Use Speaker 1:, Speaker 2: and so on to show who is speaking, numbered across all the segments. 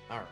Speaker 1: Alright.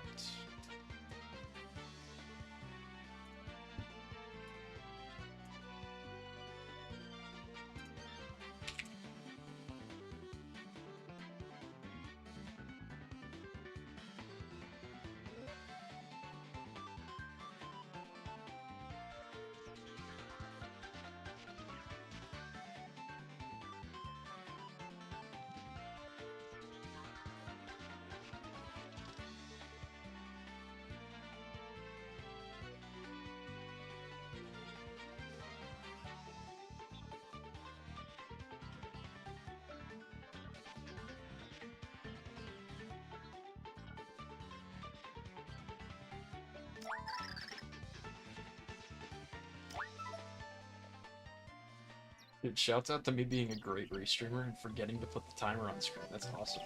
Speaker 1: Dude, shouts out to me being a great restreamer and forgetting to put the timer on screen. That's awesome.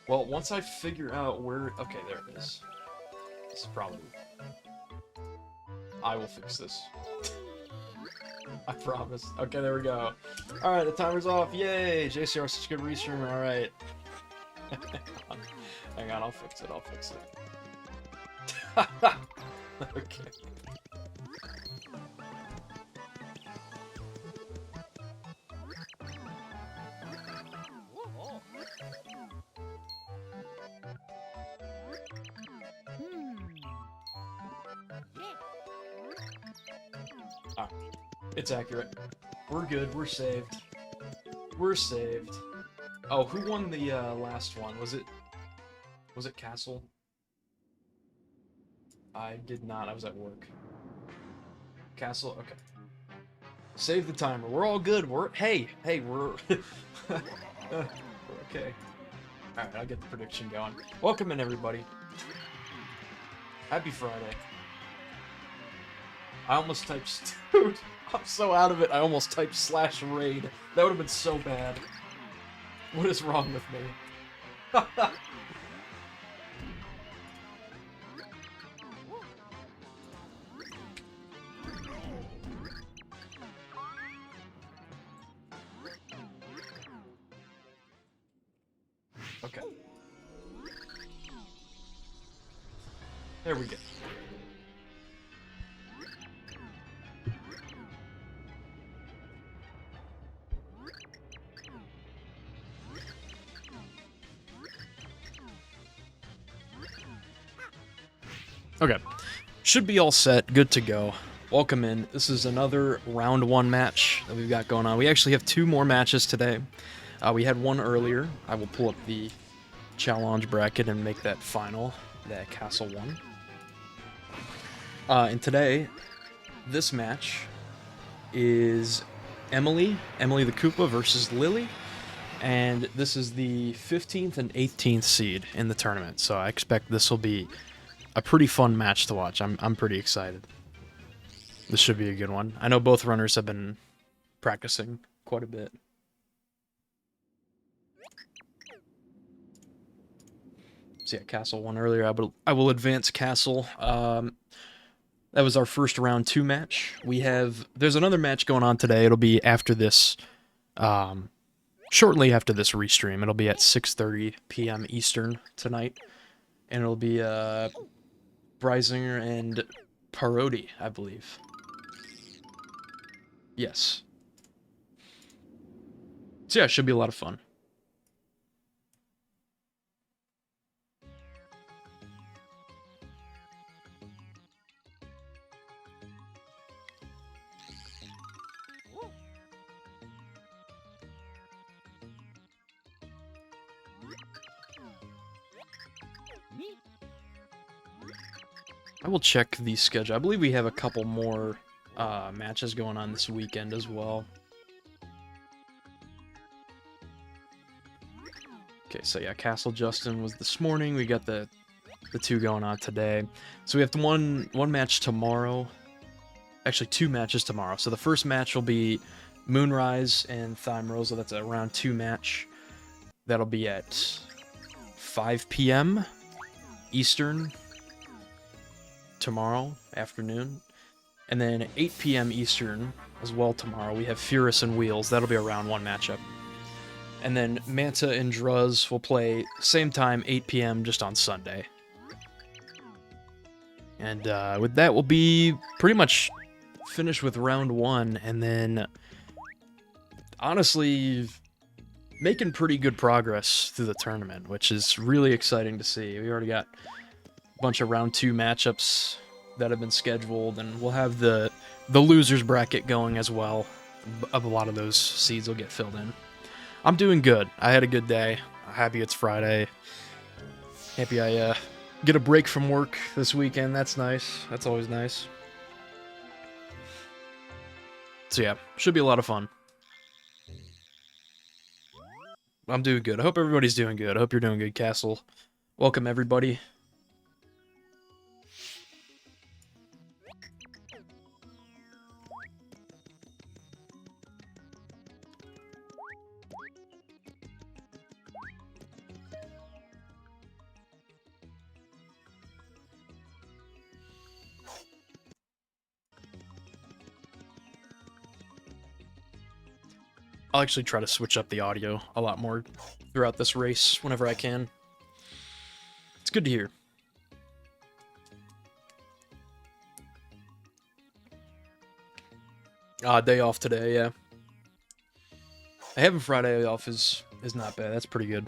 Speaker 1: Well, once I figure out where... Okay, there it is. This is probably... I will fix this. I promise. Okay, there we go. Alright, the timer's off. Yay! JCR, such a good restreamer. Alright. Hang on, I'll fix it. I'll fix it. Okay. Ah, it's accurate. We're good. We're saved. We're saved. Oh, who won the last one? Was it Castle? I did not. I was at work. Castle. Okay. Save the timer. We're all good. Hey, we're we're okay. All right, I'll get the prediction going. Welcome in, everybody. Happy Friday. I almost typed... Dude, I'm so out of it. I almost typed /raid. That would have been so bad. What is wrong with me? Okay. There we go. Okay. Should be all set. Good to go. Welcome in. This is another round 1 match that we've got going on. We actually have 2 more matches today. We had one earlier. I will pull up the challenge bracket and make that final, that Castle one. And today, this match is EmilyTheKoopa versus Lily. And this is the 15th and 18th seed in the tournament. So I expect this will be a pretty fun match to watch. I'm pretty excited. This should be a good one. I know both runners have been practicing quite a bit. So yeah, Castle won earlier. I will advance Castle. That was our first round 2 match. There's another match going on today. It'll be after this, shortly after this restream. It'll be at 6:30 p.m. Eastern tonight, and it'll be Breisinger and Parodi, I believe. Yes. So yeah, it should be a lot of fun. I will check the schedule. I believe we have a couple more matches going on this weekend as well. Okay, so yeah, Castle Justin was this morning. We got the 2 going on today. So we have one match tomorrow. Actually, 2 matches tomorrow. So the first match will be Moonrise and Thyme Rosa. That's a round 2 match. That'll be at 5 p.m. Eastern tomorrow afternoon. And then at 8 p.m. Eastern as well tomorrow, we have Furious and Wheels. That'll be a round 1 matchup. And then Manta and Druz will play same time, 8 p.m. just on Sunday. And with that, we'll be pretty much finished with round 1, and then honestly making pretty good progress through the tournament, which is really exciting to see. We already got a bunch of round 2 matchups that have been scheduled, and we'll have the losers bracket going as well. A lot of those seeds will get filled in. I'm doing good. I had a good day. Happy it's Friday. Happy I get a break from work this weekend. That's nice. That's always nice. So yeah, should be a lot of fun. I'm doing good. I hope everybody's doing good. I hope you're doing good, Castle. Welcome, everybody. I'll actually try to switch up the audio a lot more throughout this race whenever I can. It's good to hear. Day off today, yeah. Having Friday off is not bad. That's pretty good.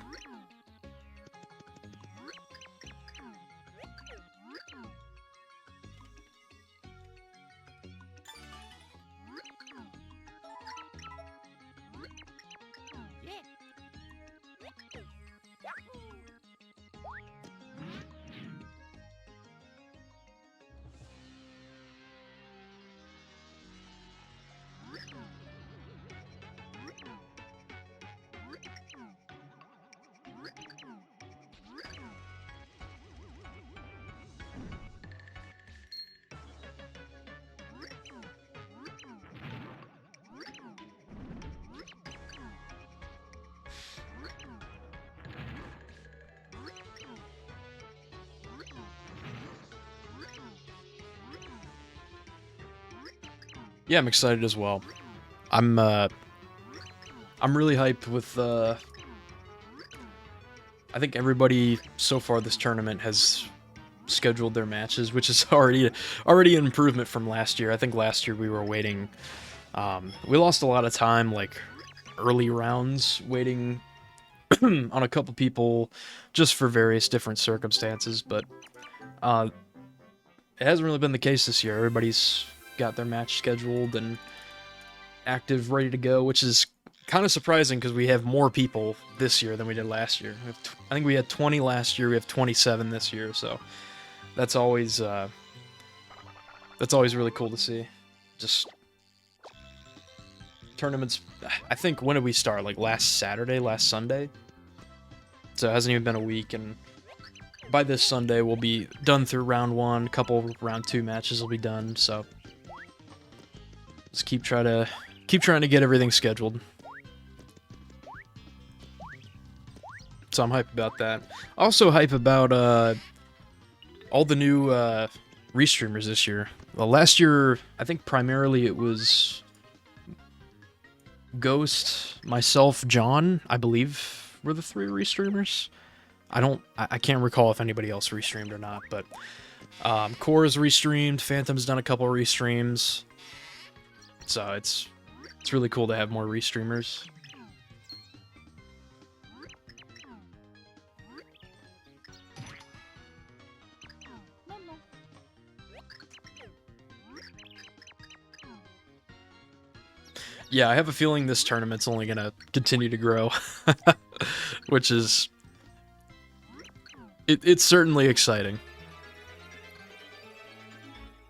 Speaker 1: Yeah, I'm excited as well. I'm really hyped with I think everybody so far this tournament has scheduled their matches, which is already an improvement from last year. I think last year we were waiting, we lost a lot of time, like early rounds, waiting on a couple people just for various different circumstances, but it hasn't really been the case this year. Everybody's got their match scheduled and active, ready to go, which is kind of surprising because we have more people this year than we did last year. I think we had 20 last year. We have 27 this year, so that's always really cool to see. Just tournaments. I think, when did we start? Like last Sunday. So it hasn't even been a week, and by this Sunday we'll be done through round 1. A couple round 2 matches will be done. So just keep trying to get everything scheduled. So I'm hyped about that. Also hype about all the new restreamers this year. Well, last year I think primarily it was Ghost, myself, John, I believe, were the 3 restreamers. I can't recall if anybody else restreamed or not, but Core's restreamed, Phantom's done a couple restreams. So it's really cool to have more restreamers. Yeah, I have a feeling this tournament's only gonna continue to grow, which is it's certainly exciting.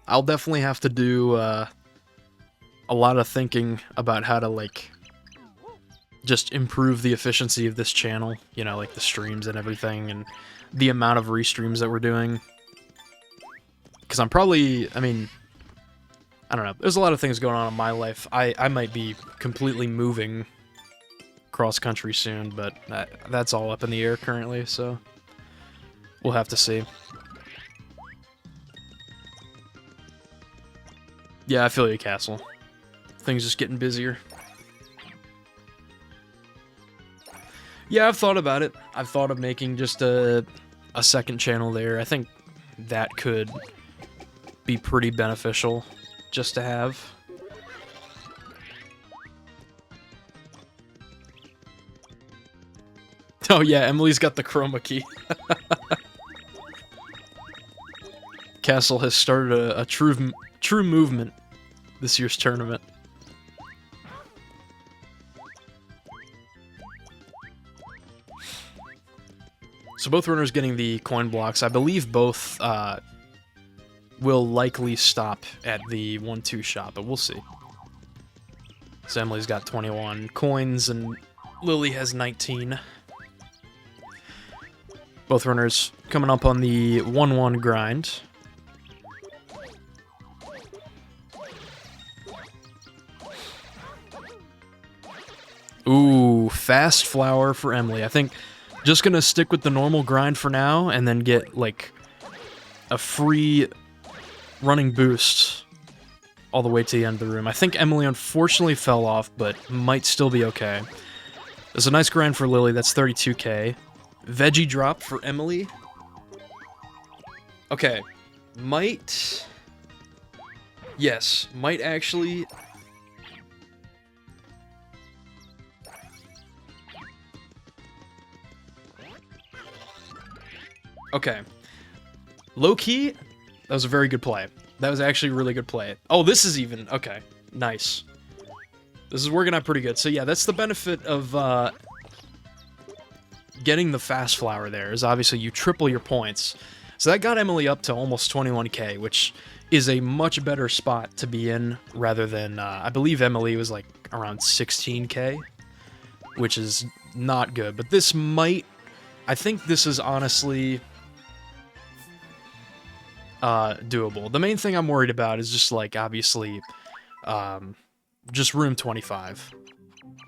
Speaker 1: I'll definitely have to do a lot of thinking about how to, like, just improve the efficiency of this channel, you know, like the streams and everything, and the amount of restreams that we're doing. Because I'm probably, I mean, I don't know, there's a lot of things going on in my life. I might be completely moving cross-country soon, but that's all up in the air currently, so we'll have to see. Yeah, I feel you, Castle. Things just getting busier. Yeah, I've thought about it. I've thought of making just a second channel there. I think that could be pretty beneficial just to have. Oh yeah, Emily's got the chroma key. Castle has started a true movement this year's tournament. So both runners getting the coin blocks. I believe both will likely stop at the 1-2 shot, but we'll see. So Emily's got 21 coins and Lily has 19. Both runners coming up on the 1-1 grind. Ooh, fast flower for Emily. I think just gonna stick with the normal grind for now and then get, like, a free running boost all the way to the end of the room. I think Emily unfortunately fell off, but might still be okay. There's a nice grind for Lily. That's 32k. Veggie drop for Emily. Okay. Might... Yes, might actually... Okay. Low-key, that was a very good play. That was actually a really good play. Oh, this is even... Okay, nice. This is working out pretty good. So yeah, that's the benefit of getting the fast flower there, is obviously you triple your points. So that got Emily up to almost 21k, which is a much better spot to be in rather than... I believe Emily was like around 16k, which is not good. But this might... I think this is honestly... doable. The main thing I'm worried about is just, like, obviously, just room 25.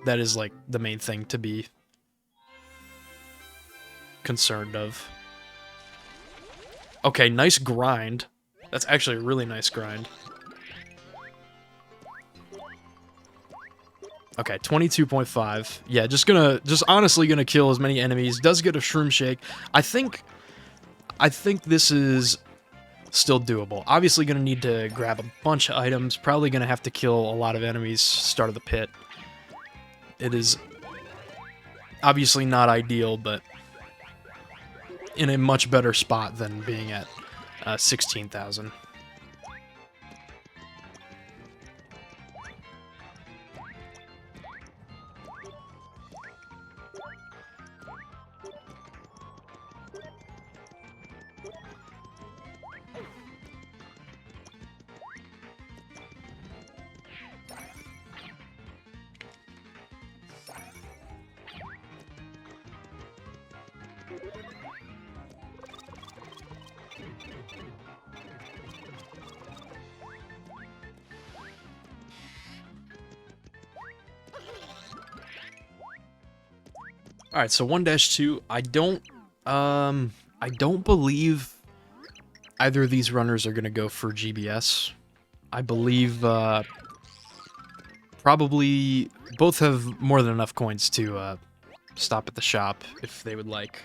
Speaker 1: That is, like, the main thing to be concerned of. Okay, nice grind. That's actually a really nice grind. Okay, 22.5. Yeah, just honestly gonna kill as many enemies. Does get a shroom shake. I think this is still doable. Obviously gonna need to grab a bunch of items. Probably gonna have to kill a lot of enemies start of the pit. It is obviously not ideal, but in a much better spot than being at 16,000. Alright, so 1-2, I don't believe either of these runners are gonna go for GBS. I believe, probably both have more than enough coins to, stop at the shop if they would like.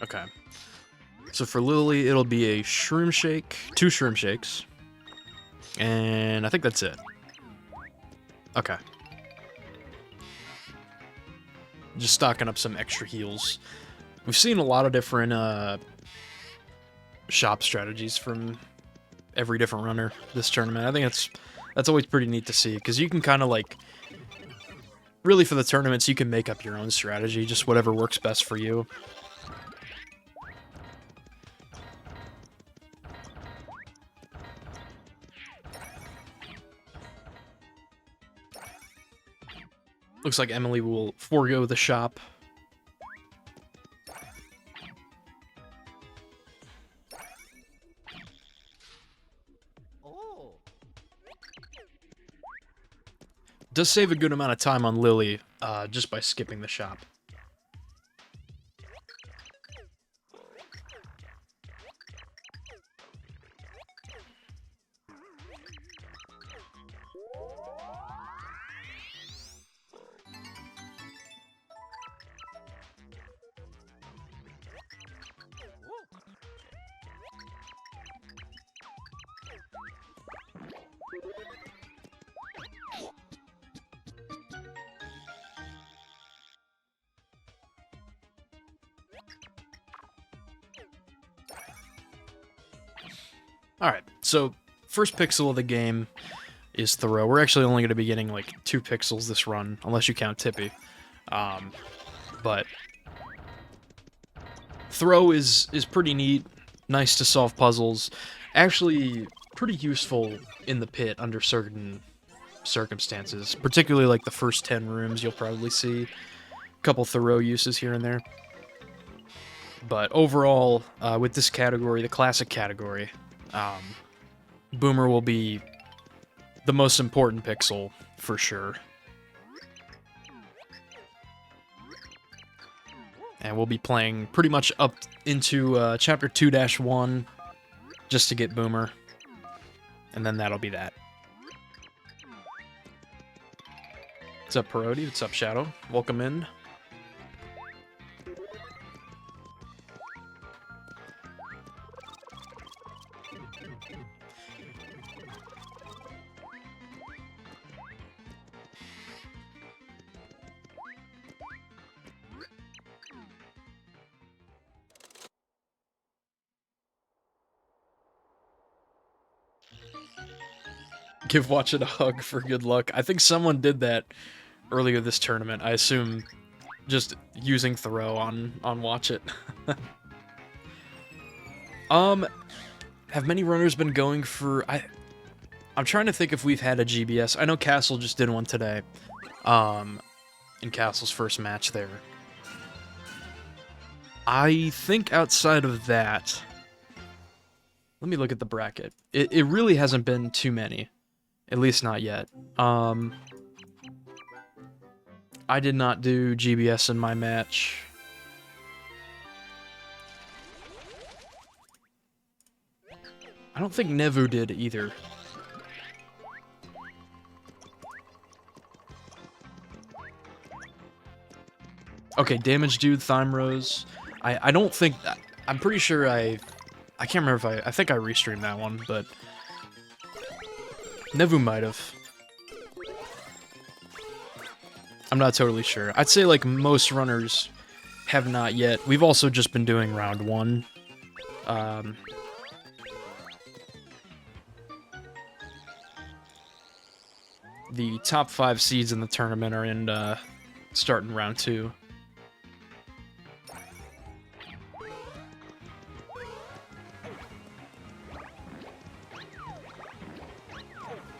Speaker 1: Okay. So for Lily, it'll be a shroom shake, 2 shroom shakes, and I think that's it. Okay. Just stocking up some extra heals. We've seen a lot of different shop strategies from every different runner this tournament. I think that's always pretty neat to see, because you can kind of like really for the tournaments, you can make up your own strategy, just whatever works best for you. Looks like Emily will forego the shop. Does save a good amount of time on Lily just by skipping the shop. Alright, so first pixel of the game is throw. We're actually only going to be getting like 2 pixels this run, unless you count Tippy. But throw is pretty neat, nice to solve puzzles, actually pretty useful in the pit under certain circumstances, particularly like the first 10 rooms. You'll probably see a couple throw uses here and there. But overall, with this category, the classic category, Boomer will be the most important pixel, for sure. And we'll be playing pretty much up into Chapter 2-1, just to get Boomer. And then that'll be that. What's up, Parody? What's up, Shadow? Welcome in. Give Watch It a hug for good luck. I think someone did that earlier this tournament. I assume just using throw on Watch It. Have many runners been going for... I'm trying to think if we've had a GBS. I know Castle just did one today. In Castle's first match there. I think outside of that... Let me look at the bracket. It really hasn't been too many. At least not yet. I did not do GBS in my match. I don't think Nevu did either. Okay, Damage Dude, Thime Rose. I don't think... I'm pretty sure I can't remember if I think I restreamed that one, but... Nevu might have. I'm not totally sure. I'd say, like, most runners have not yet. We've also just been doing round 1. The top 5 seeds in the tournament are in, starting round 2.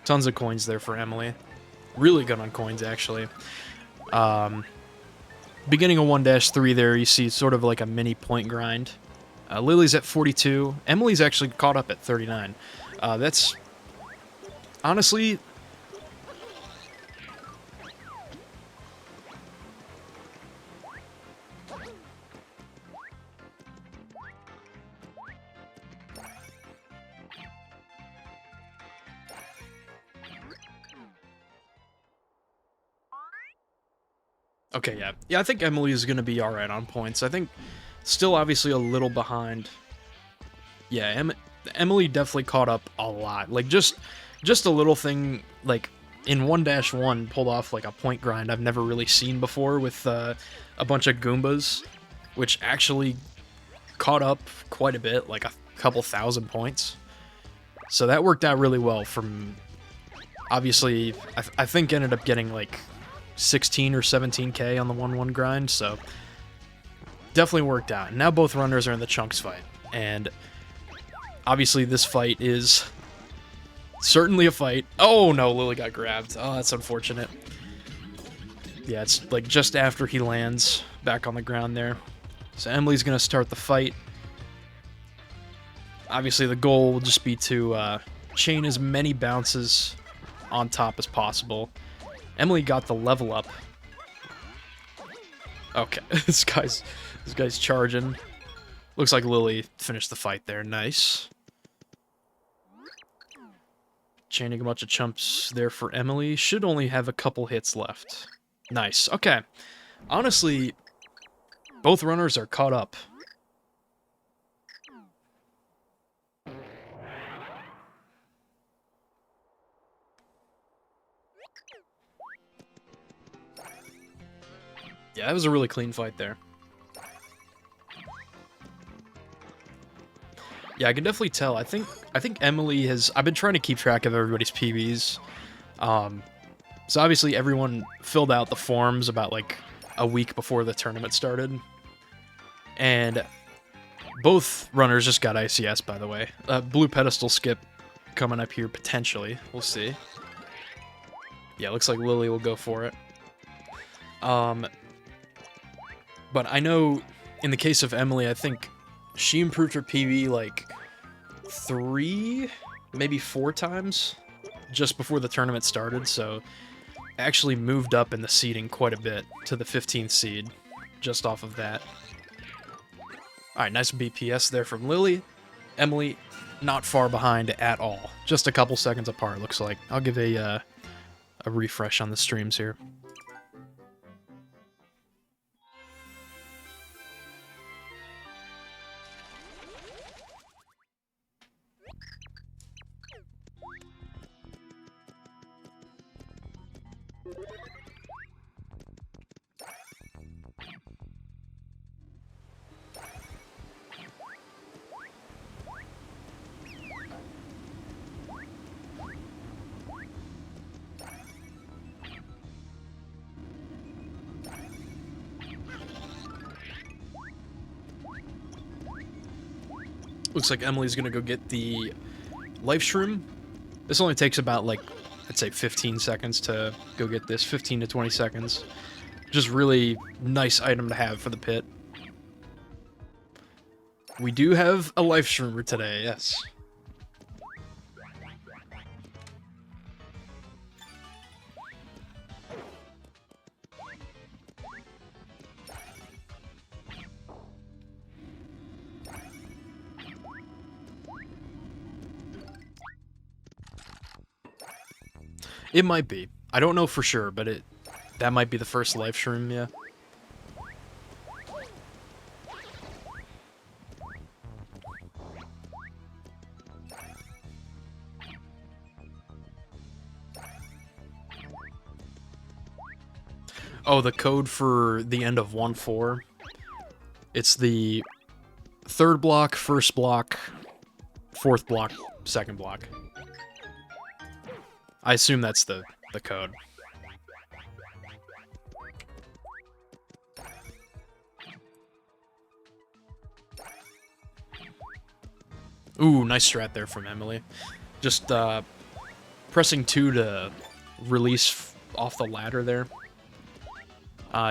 Speaker 1: Tons of coins there for Emily. Really good on coins, actually. Beginning of 1-3 there, you see sort of like a mini point grind. Lily's at 42. Emily's actually caught up at 39. That's... Honestly... Okay, yeah. Yeah, I think Emily is going to be alright on points. I think still obviously a little behind. Yeah, Emily definitely caught up a lot. Like, just a little thing, like, in 1-1 pulled off, like, a point grind I've never really seen before with a bunch of Goombas, which actually caught up quite a bit, like a couple thousand points. So that worked out really well from... Obviously, I think ended up getting, like... 16 or 17k on the 1-1 grind, so definitely worked out. Now both runners are in the chunks fight, and obviously this fight is certainly a fight. Oh no, Lily got grabbed. Oh, that's unfortunate. Yeah, it's like just after he lands back on the ground there. So Emily's gonna start the fight. Obviously the goal will just be to chain as many bounces on top as possible. Emily got the level up. Okay, this guy's charging. Looks like Lily finished the fight there. Nice. Chaining a bunch of chumps there for Emily. Should only have a couple hits left. Nice. Okay. Honestly, both runners are caught up. Yeah, that was a really clean fight there. Yeah, I can definitely tell. I think Emily has... I've been trying to keep track of everybody's PBs. So obviously everyone filled out the forms about like a week before the tournament started. And both runners just got ICS, by the way. Blue pedestal skip coming up here potentially. We'll see. Yeah, looks like Lily will go for it. But I know in the case of Emily, I think she improved her PB like 3, maybe 4 times just before the tournament started, so actually moved up in the seeding quite a bit to the 15th seed just off of that. Alright, nice BPS there from Lily. Emily, not far behind at all. Just a couple seconds apart, looks like. I'll give a refresh on the streams here. Looks like Emily's gonna go get the life shroom. This only takes about, like, I'd say 15 seconds to go get this. 15 to 20 seconds. Just really nice item to have for the pit. We do have a life shroomer today, yes. It might be. I don't know for sure, but that might be the first life shroom, yeah. Oh, the code for the end of 1-4. It's the third block, first block, fourth block, second block. I assume that's the code. Ooh, nice strat there from Emily. Just pressing 2 to release off the ladder there.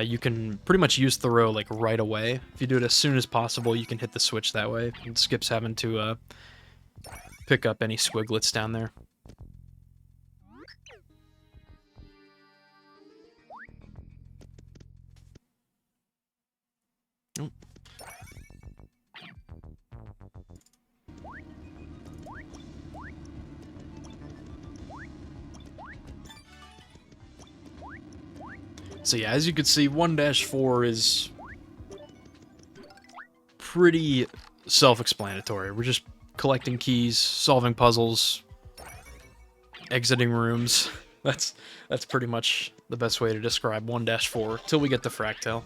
Speaker 1: You can pretty much use the row like right away. If you do it as soon as possible, you can hit the switch that way. It skips having to pick up any squiglets down there. Oh. So yeah, as you can see, 1-4 is pretty self-explanatory. We're just collecting keys, solving puzzles, exiting rooms. That's pretty much the best way to describe 1-4 till we get to Fractal.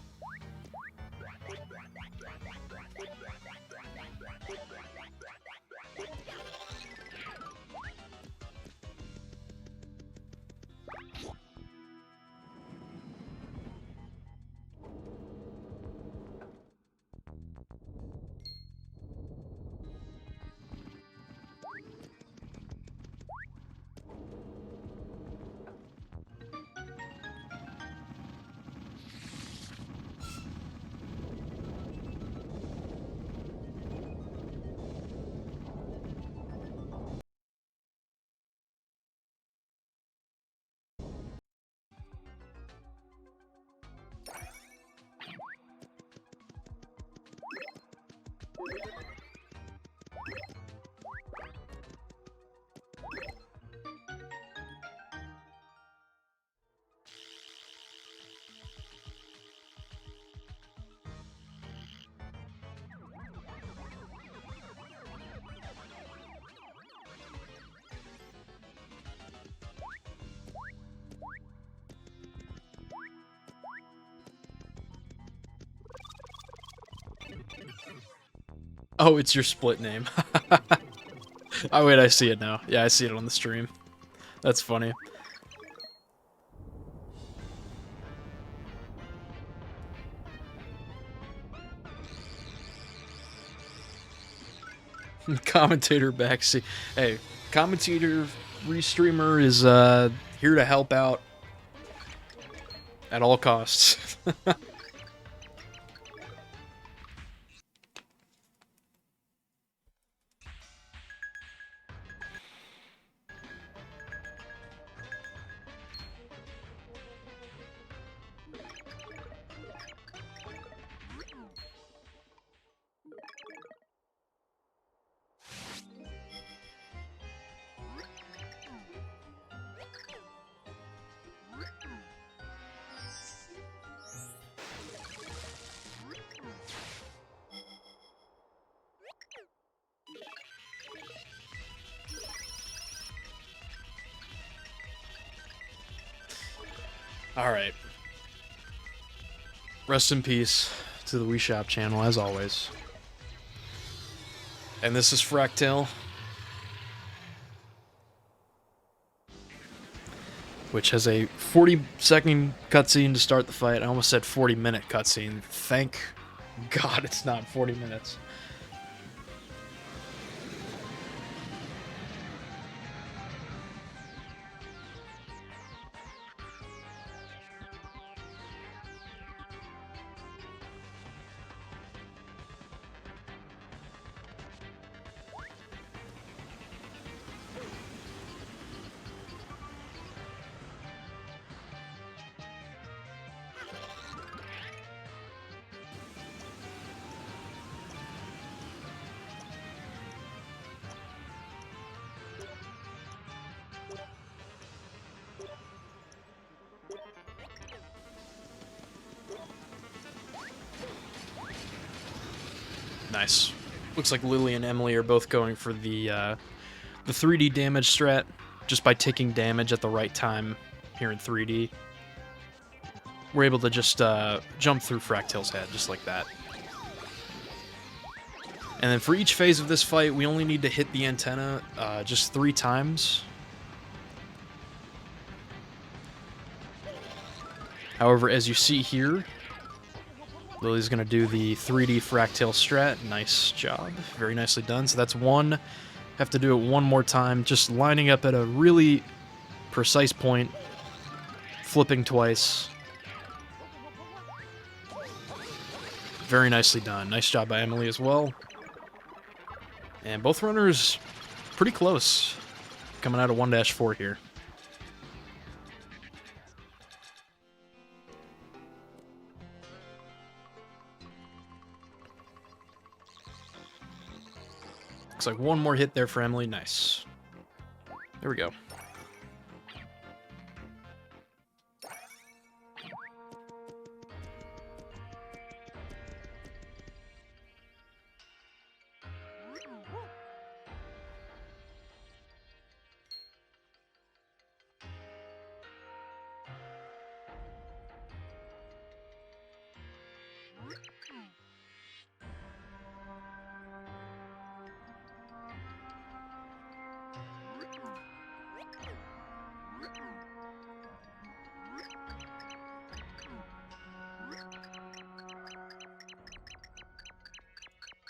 Speaker 1: Oh, it's your split name. Oh, wait, I see it now. Yeah, I see it on the stream. That's funny. Commentator backseat. Hey, commentator restreamer is here to help out at all costs. Alright. Rest in peace to the Wii Shop channel, as always. And this is Fractal, which has a 40-second cutscene to start the fight. I almost said 40-minute cutscene. Thank God it's not 40 minutes. Nice. Looks like Lily and Emily are both going for the 3D damage strat, just by taking damage at the right time here in 3D. We're able to just jump through Fractal's head, just like that. And then for each phase of this fight, we only need to hit the antenna just 3 times. However, as you see here, Lily's going to do the 3D Fractal strat. Nice job. Very nicely done. So that's one. Have to do it one more time, just lining up at a really precise point, flipping twice. Very nicely done. Nice job by Emily as well. And both runners pretty close, coming out of 1-4 here. Looks like one more hit there for Emily. Nice. There we go.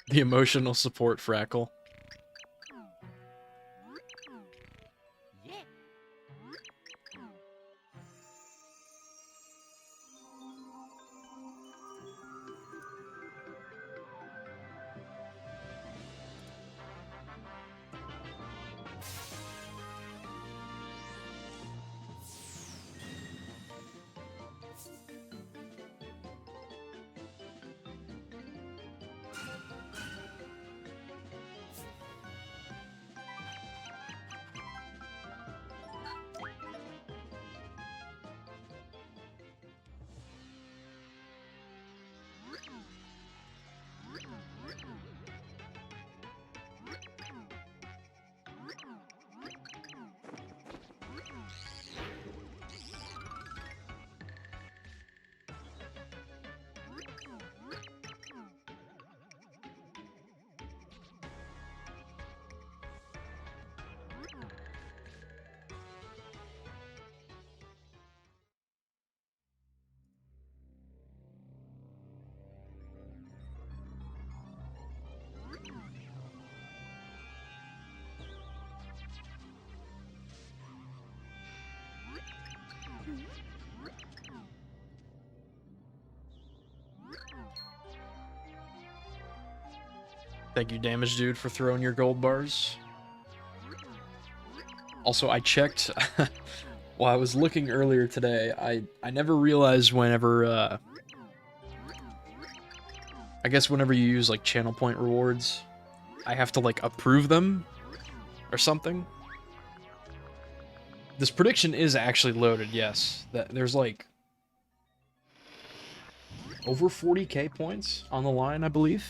Speaker 1: The emotional support Frackle. Thank you, Damage Dude, for throwing your gold bars. Also, I checked while I was looking earlier today. I never realized whenever I guess whenever you use like channel point rewards, I have to like approve them or something. This prediction is actually loaded, yes. There's like over 40k points on the line, I believe.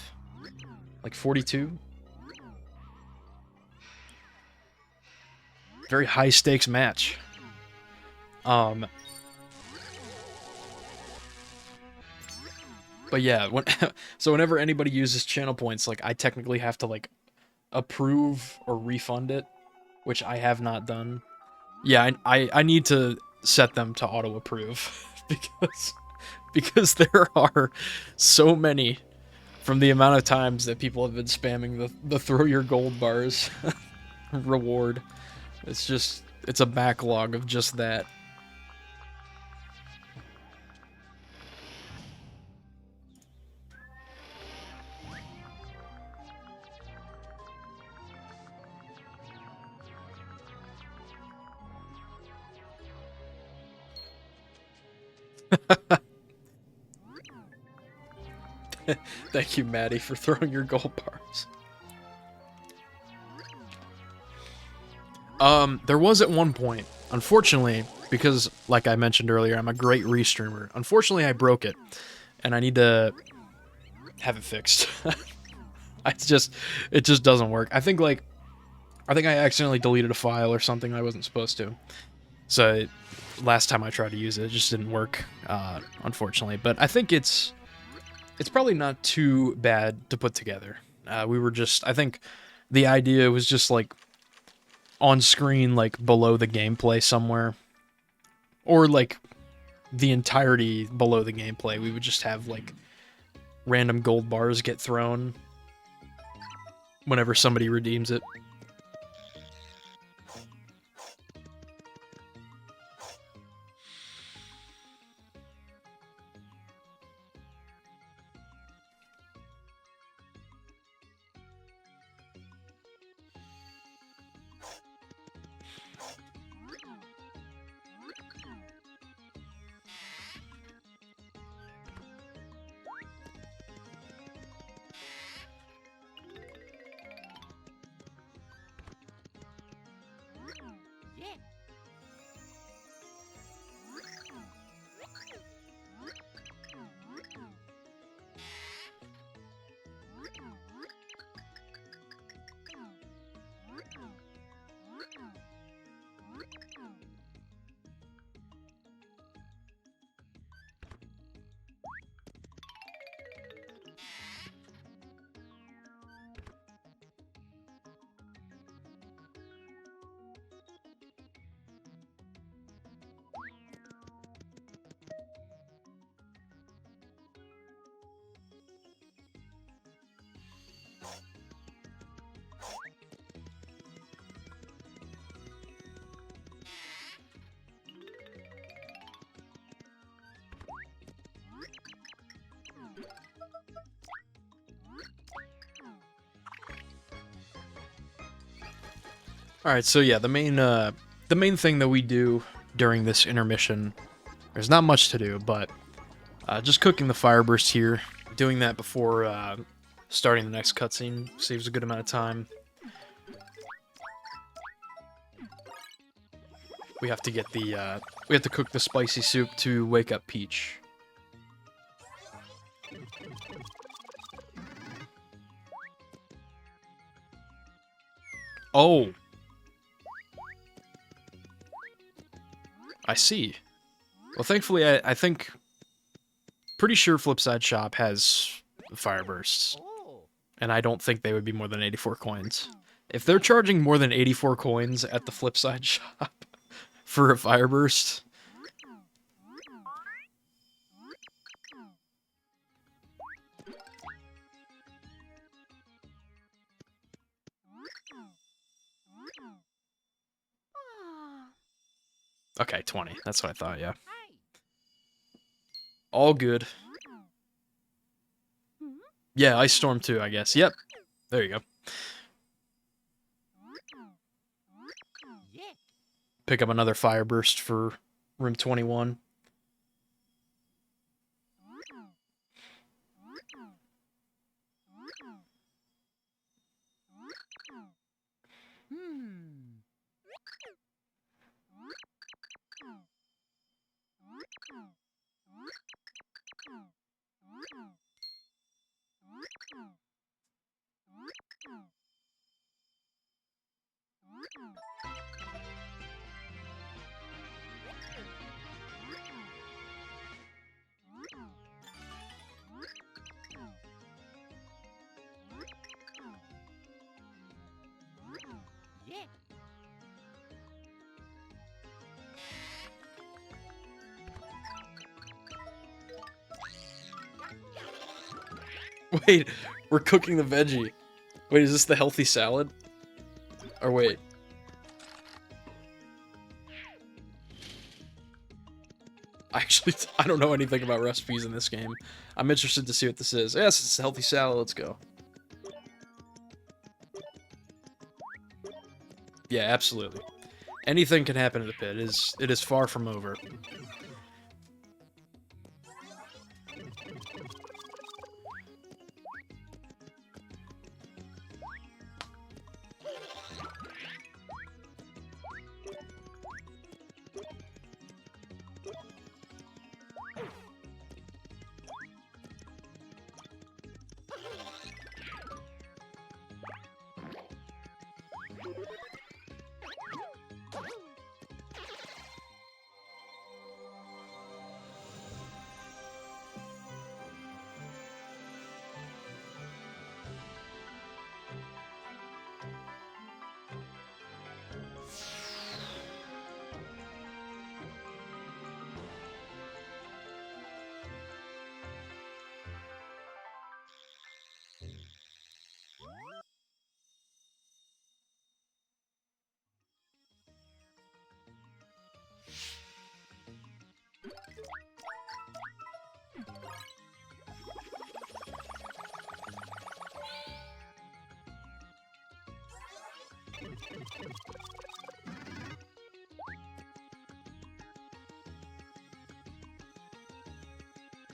Speaker 1: Like 42. Very high stakes match. But yeah, so whenever anybody uses channel points, like I technically have to like approve or refund it, which I have not done. Yeah, I need to set them to auto approve because there are so many from the amount of times that people have been spamming the throw your gold bars reward. It's a backlog of just that. Thank you, Maddie, for throwing your gold bars. There was at one point, unfortunately, because like I mentioned earlier, I'm a great restreamer. Unfortunately, I broke it, and I need to have it fixed. It just doesn't work. I think I accidentally deleted a file or something I wasn't supposed to. So last time I tried to use it, it just didn't work, unfortunately. But I think it's probably not too bad to put together. I think the idea was just like on screen, like below the gameplay somewhere, or like the entirety below the gameplay. We would just have like random gold bars get thrown whenever somebody redeems it. All right, so yeah, the main thing that we do during this intermission, there's not much to do, but just cooking the fireburst here. Doing that before starting the next cutscene saves a good amount of time. We have to cook the spicy soup to wake up Peach. Oh. I see. Well, thankfully, I think... Pretty sure Flipside Shop has fire bursts. And I don't think they would be more than 84 coins. If they're charging more than 84 coins at the Flipside Shop for a fire burst... Okay, 20. That's what I thought, yeah. All good. Yeah, Ice Storm too, I guess. Yep. There you go. Pick up another Fire Burst for room 21. Wait, we're cooking the veggie. Wait, is this the healthy salad? Or wait. Actually, I don't know anything about recipes in this game. I'm interested to see what this is. Yes, it's a healthy salad. Let's go. Yeah, absolutely. Anything can happen in the pit. It is far from over.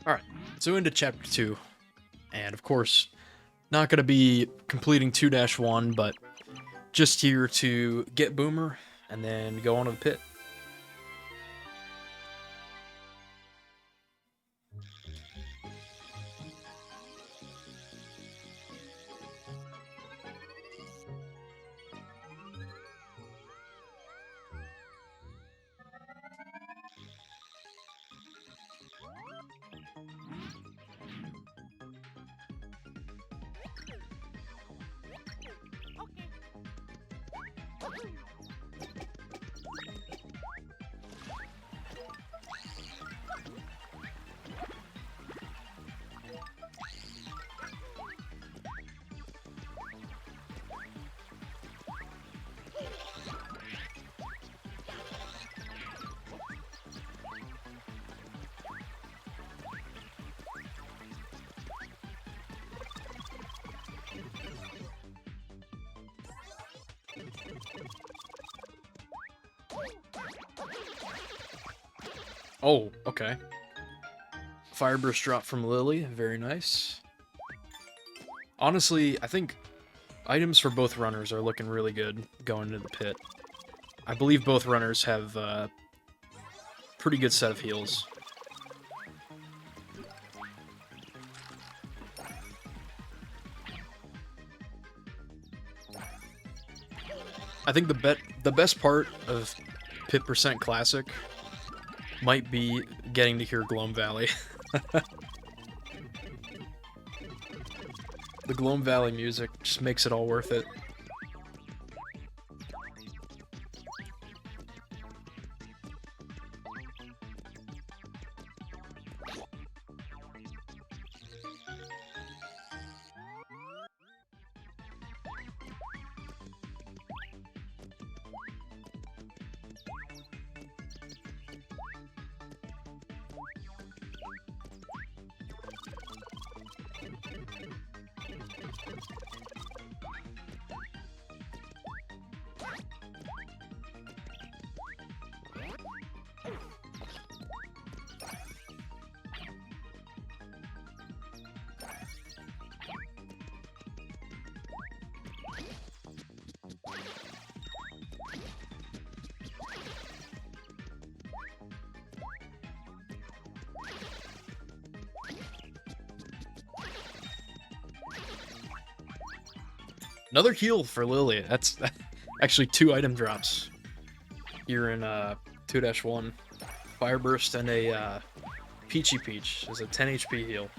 Speaker 1: Alright, so into chapter 2. And of course, not going to be completing 2-1, but just here to get Boomer and then go on to the pit. Oh, okay. Fire Burst drop from Lily, very nice. Honestly, I think items for both runners are looking really good going into the pit. I believe both runners have a pretty good set of heals. I think the best part of Pit Percent Classic might be getting to hear Gloam Valley. The Gloam Valley music just makes it all worth it. Another heal for Lily. That's actually 2 item drops here in 2-1. Fire Burst and a Peachy Peach is a 10 HP heal.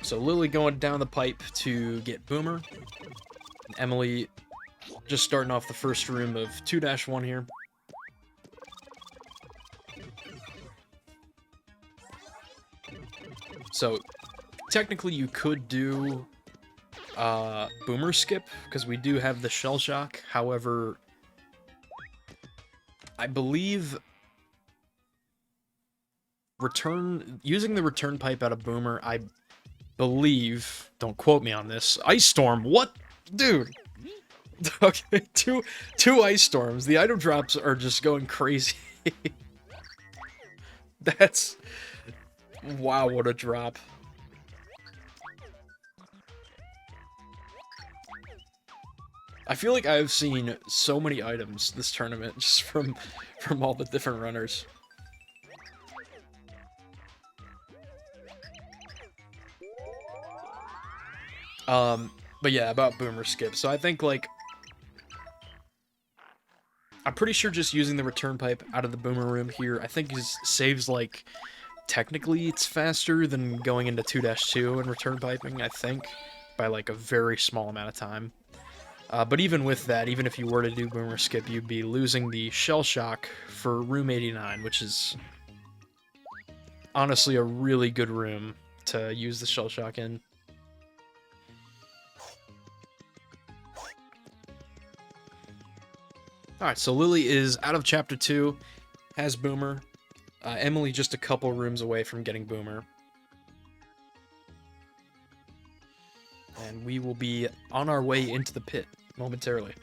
Speaker 1: So Lily going down the pipe to get Boomer. And Emily just starting off the first room of 2-1 here. So, technically you could do Boomer Skip, because we do have the Shell Shock. However, I believe using the return pipe out of Boomer, I believe, don't quote me on this, Ice Storm, what? Dude! Okay, two Ice Storms. The item drops are just going crazy. That's... Wow, what a drop. I feel like I've seen so many items this tournament just from all the different runners. But yeah, about Boomer Skip. So I think, like, I'm pretty sure just using the return pipe out of the Boomer room here, I think saves, like, technically it's faster than going into 2-2 and return piping, I think, by like a very small amount of time. But even with that, even if you were to do Boomer Skip, you'd be losing the Shell Shock for room 89, which is honestly a really good room to use the Shell Shock in. Alright, so Lily is out of Chapter 2, has Boomer. Emily just a couple rooms away from getting Boomer. And we will be on our way into the pit momentarily.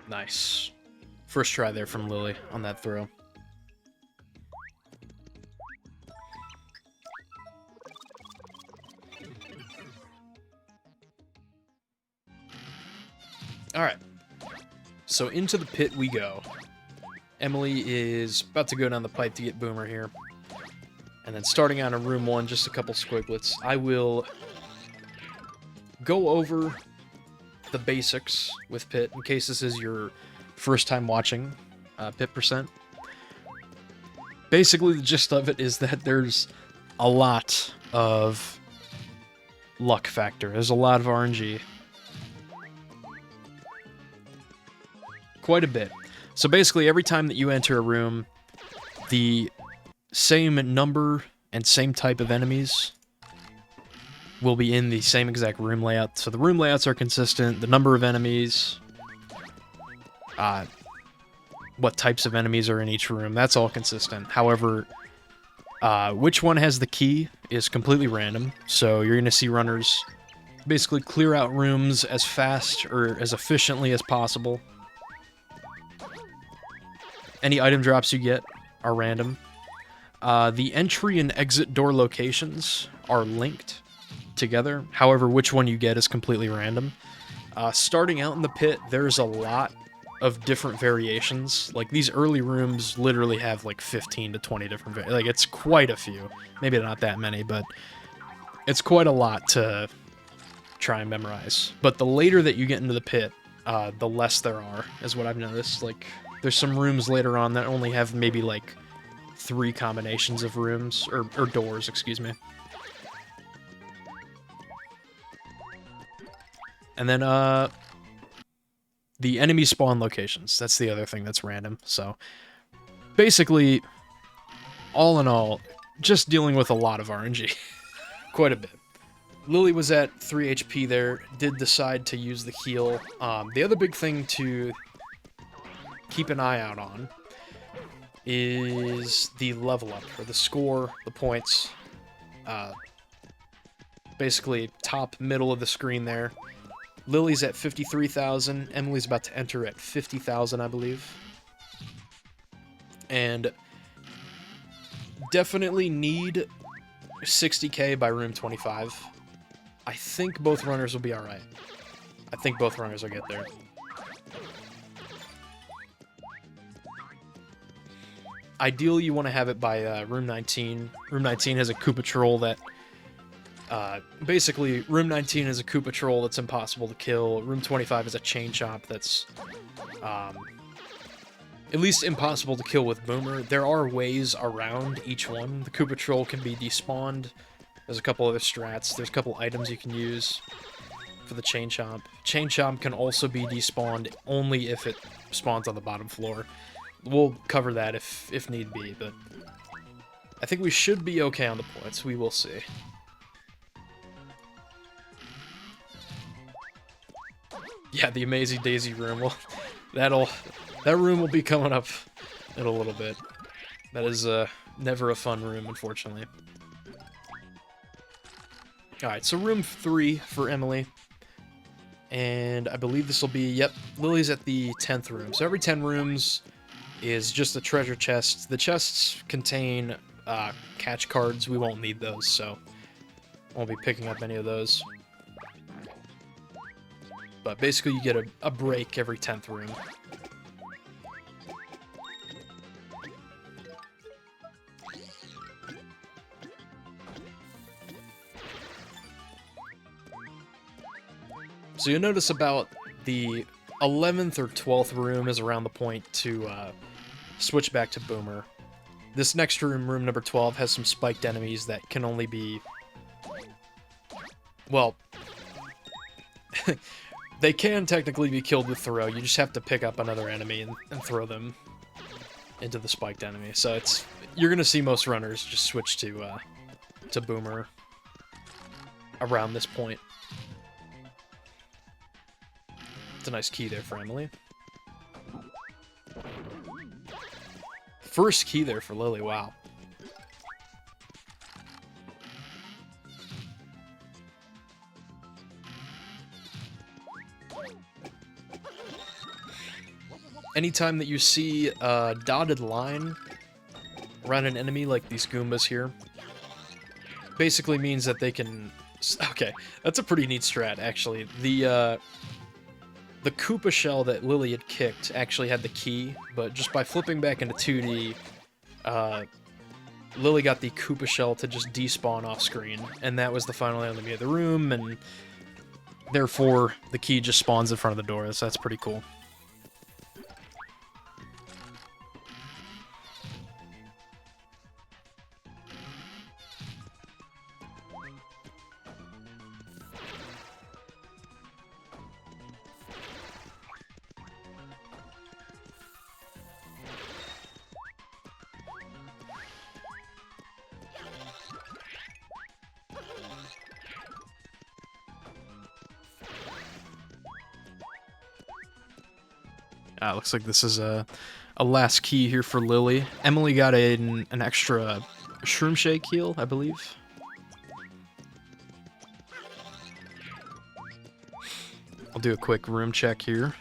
Speaker 1: Nice. First try there from Lily on that throw. Alright. So into the pit we go. Emily is about to go down the pipe to get Boomer here. And then starting out in room 1, just a couple squiglets. I will go over the basics with Pit, in case this is your first time watching Pit percent. Basically, the gist of it is that there's a lot of luck factor. There's a lot of RNG. Quite a bit. So basically, every time that you enter a room, the same number and same type of enemies will be in the same exact room layout. So the room layouts are consistent, the number of enemies, what types of enemies are in each room, that's all consistent. However, which one has the key is completely random, so you're going to see runners basically clear out rooms as fast or as efficiently as possible. Any item drops you get are random. The entry and exit door locations are linked together. However, which one you get is completely random. Starting out in the pit, there's a lot of different variations. Like, these early rooms literally have like 15 to 20 different like, it's quite a few. Maybe not that many, but it's quite a lot to try and memorize. But the later that you get into the pit, the less there are, is what I've noticed. Like, there's some rooms later on that only have maybe like 3 combinations of rooms, or doors, excuse me. And then, the enemy spawn locations. That's the other thing that's random. So, basically, all in all, just dealing with a lot of RNG. Quite a bit. Lily was at 3 HP there, did decide to use the heal. The other big thing to keep an eye out on is the level up, or the score, the points. Basically, top, middle of the screen there. Lily's at 53,000. Emily's about to enter at 50,000, I believe. And definitely need 60k by room 25. I think both runners will be alright. I think both runners will get there. Ideally, you want to have it by room 19. Room 19 has a Koopa troll that... basically, room 19 is a Koopa troll that's impossible to kill. Room 25 is a chain chomp that's... at least impossible to kill with Boomer. There are ways around each one. The Koopa troll can be despawned. There's a couple other strats. There's a couple items you can use for the chain chomp. Chain chomp can also be despawned only if it spawns on the bottom floor. We'll cover that if need be, but I think we should be okay on the points. We will see. Yeah, the Amazing Daisy room. Well, that room will be coming up in a little bit. That is never a fun room, unfortunately. Alright, so room 3 for Emily. And I believe this will be, yep, Lily's at the 10th room. So every 10 rooms is just a treasure chest. The chests contain catch cards. We won't need those, so won't be picking up any of those. But basically you get a break every 10th room. So you'll notice about the 11th or 12th room is around the point to switch back to Boomer. This next room, room number 12, has some spiked enemies that can only be... well... they can technically be killed with throw. You just have to pick up another enemy and throw them into the spiked enemy. So it's... you're gonna see most runners just switch to Boomer around this point. It's a nice key there for Emily. First key there for Lily, wow. Anytime that you see a dotted line around an enemy, like these Goombas here, basically means that they can... okay, that's a pretty neat strat, actually. The Koopa shell that Lily had kicked actually had the key, but just by flipping back into 2D, Lily got the Koopa shell to just despawn off screen, and that was the final enemy of the room, and therefore the key just spawns in front of the door, so that's pretty cool. Looks like this is a last key here for Lily. Emily got an extra Shroom Shake heal, I believe. I'll do a quick room check here.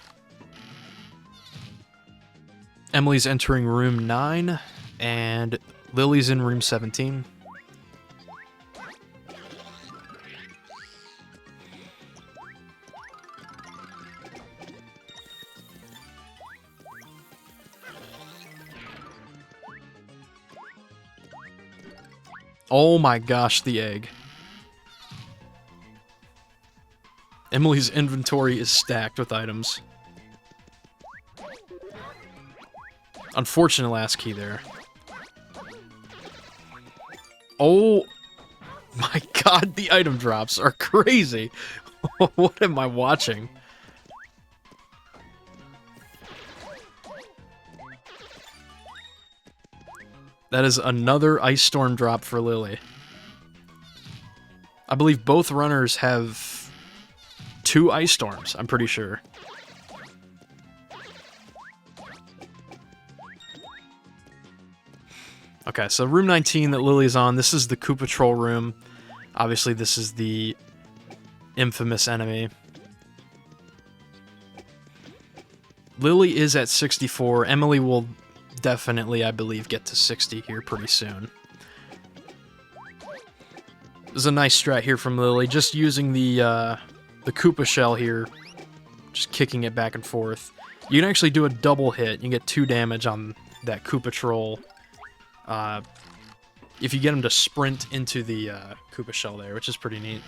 Speaker 1: Emily's entering room 9, and Lily's in room 17. Oh my gosh, the egg. Emily's inventory is stacked with items. Unfortunate last key there. Oh! My god, the item drops are crazy. What am I watching? That is another Ice Storm drop for Lily. I believe both runners have 2 Ice Storms, I'm pretty sure. Okay, so room 19 that Lily's on, this is the Koopa Troll room. Obviously, this is the infamous enemy. Lily is at 64. Emily will definitely, I believe, get to 60 here pretty soon. There's a nice strat here from Lily, just using the Koopa shell here, just kicking it back and forth. You can actually do a double hit. You can get 2 damage on that Koopa Troll. If you get him to sprint into the Koopa shell there, which is pretty neat.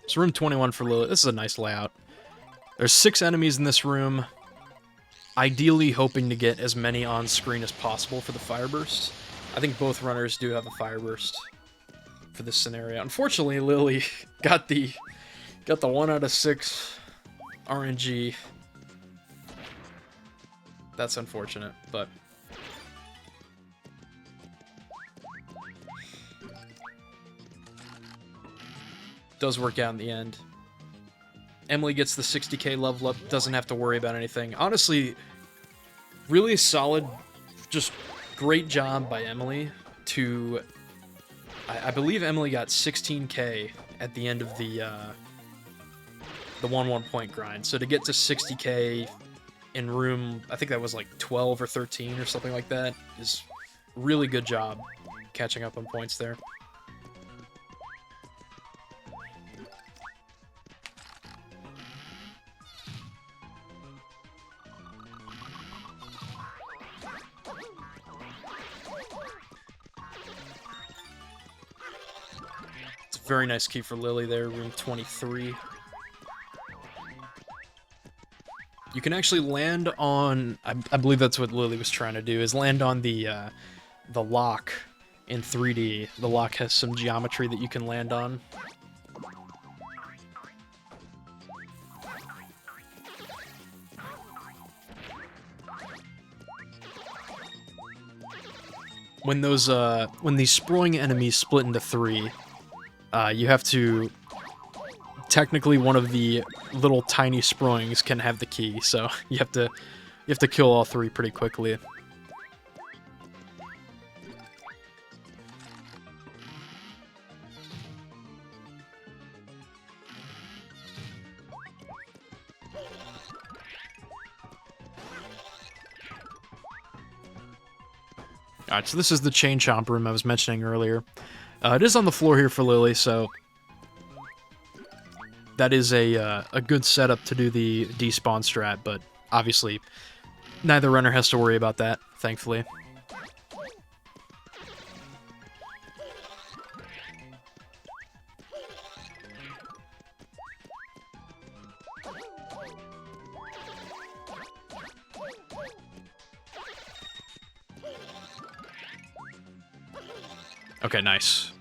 Speaker 1: So room 21 for Lily. This is a nice layout. There's 6 enemies in this room. Ideally hoping to get as many on screen as possible for the Fire Burst. I think both runners do have a Fire Burst for this scenario. Unfortunately, Lily got the 1 out of 6 RNG. That's unfortunate, but does work out in the end. Emily gets the 60k level up, doesn't have to worry about anything. Honestly, really solid, just great job by Emily to... I believe Emily got 16k at the end of the 1-1 point grind. So to get to 60k in room, I think that was like 12 or 13 or something like that, is really good job catching up on points there. Very nice key for Lily there, room 23. You can actually land on... I believe that's what Lily was trying to do, is land on the lock in 3D. The lock has some geometry that you can land on. When those when these sprawling enemies split into 3, you have to... Technically, one of the little tiny sprawlings can have the key, so you have to kill all 3 pretty quickly. Alright, so this is the Chain Chomp room I was mentioning earlier. It is on the floor here for Lily, so that is a good setup to do the despawn strat, but obviously neither runner has to worry about that, thankfully. Okay, nice.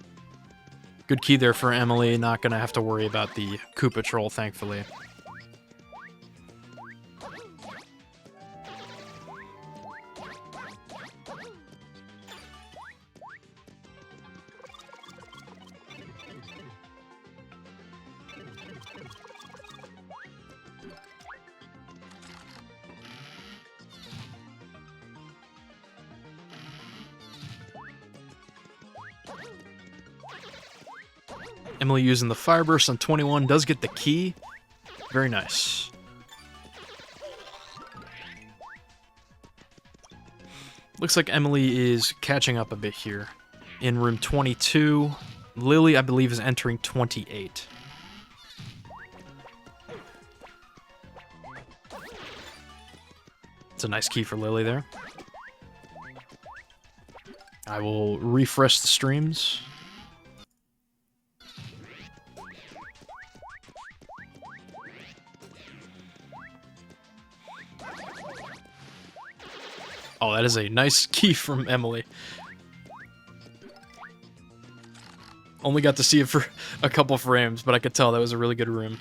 Speaker 1: Good key there for Emily, not gonna have to worry about the Koopa Troll, thankfully. Emily using the Fire Burst on 21 does get the key. Very nice. Looks like Emily is catching up a bit here. In room 22, Lily, I believe, is entering 28. It's a nice key for Lily there. I will refresh the streams. Oh, that is a nice key from Emily. Only got to see it for a couple frames, but I could tell that was a really good room.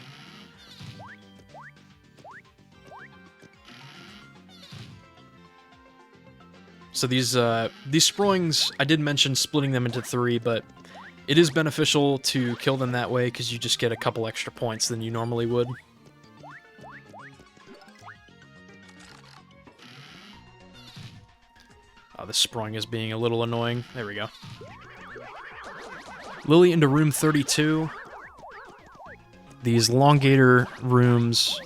Speaker 1: So these Sproings, I did mention splitting them into 3, but it is beneficial to kill them that way because you just get a couple extra points than you normally would. Oh, this Sproing is being a little annoying. There we go. Lily into room 32. These Longator rooms.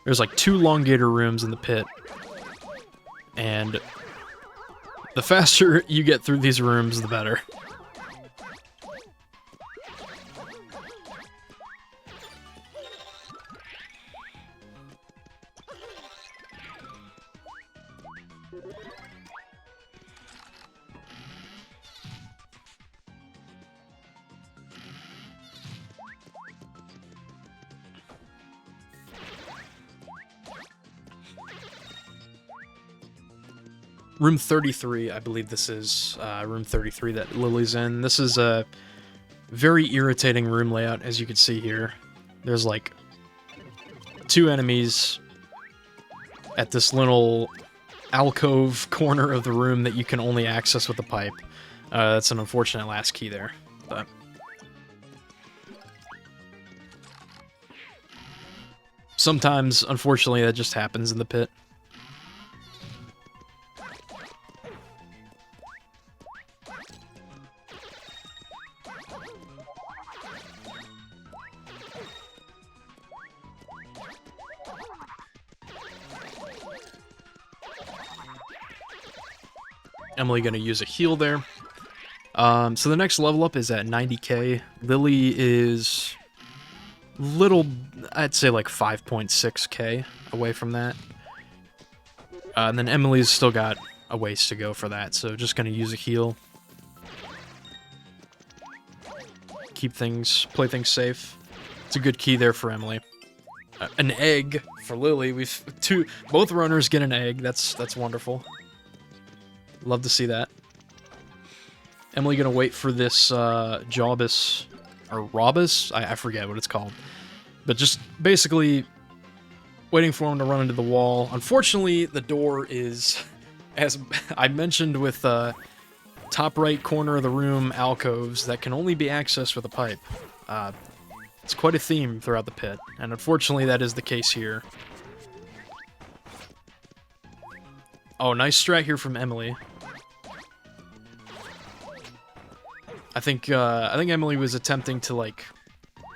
Speaker 1: There's like 2 Longator rooms in the pit. And the faster you get through these rooms, the better. Room 33, I believe this is room 33 that Lily's in. This is a very irritating room layout, as you can see here. There's like 2 enemies at this little alcove corner of the room that you can only access with a pipe. That's an unfortunate last key there, but... sometimes, unfortunately, that just happens in the pit. Emily gonna use a heal there. So the next level up is at 90k. Lily is little, I'd say like 5.6k away from that. And then Emily's still got a ways to go for that, so just gonna use a heal. Play things safe. It's a good key there for Emily. An egg for Lily. Both runners get an egg. That's wonderful. Love to see that. Emily gonna wait for this Jobus or Robus? I forget what it's called. But just basically waiting for him to run into the wall. Unfortunately, the door is, as I mentioned with top right corner of the room alcoves that can only be accessed with a pipe. It's quite a theme throughout the pit, and unfortunately that is the case here. Oh, nice strat here from Emily. I think Emily was attempting to, like,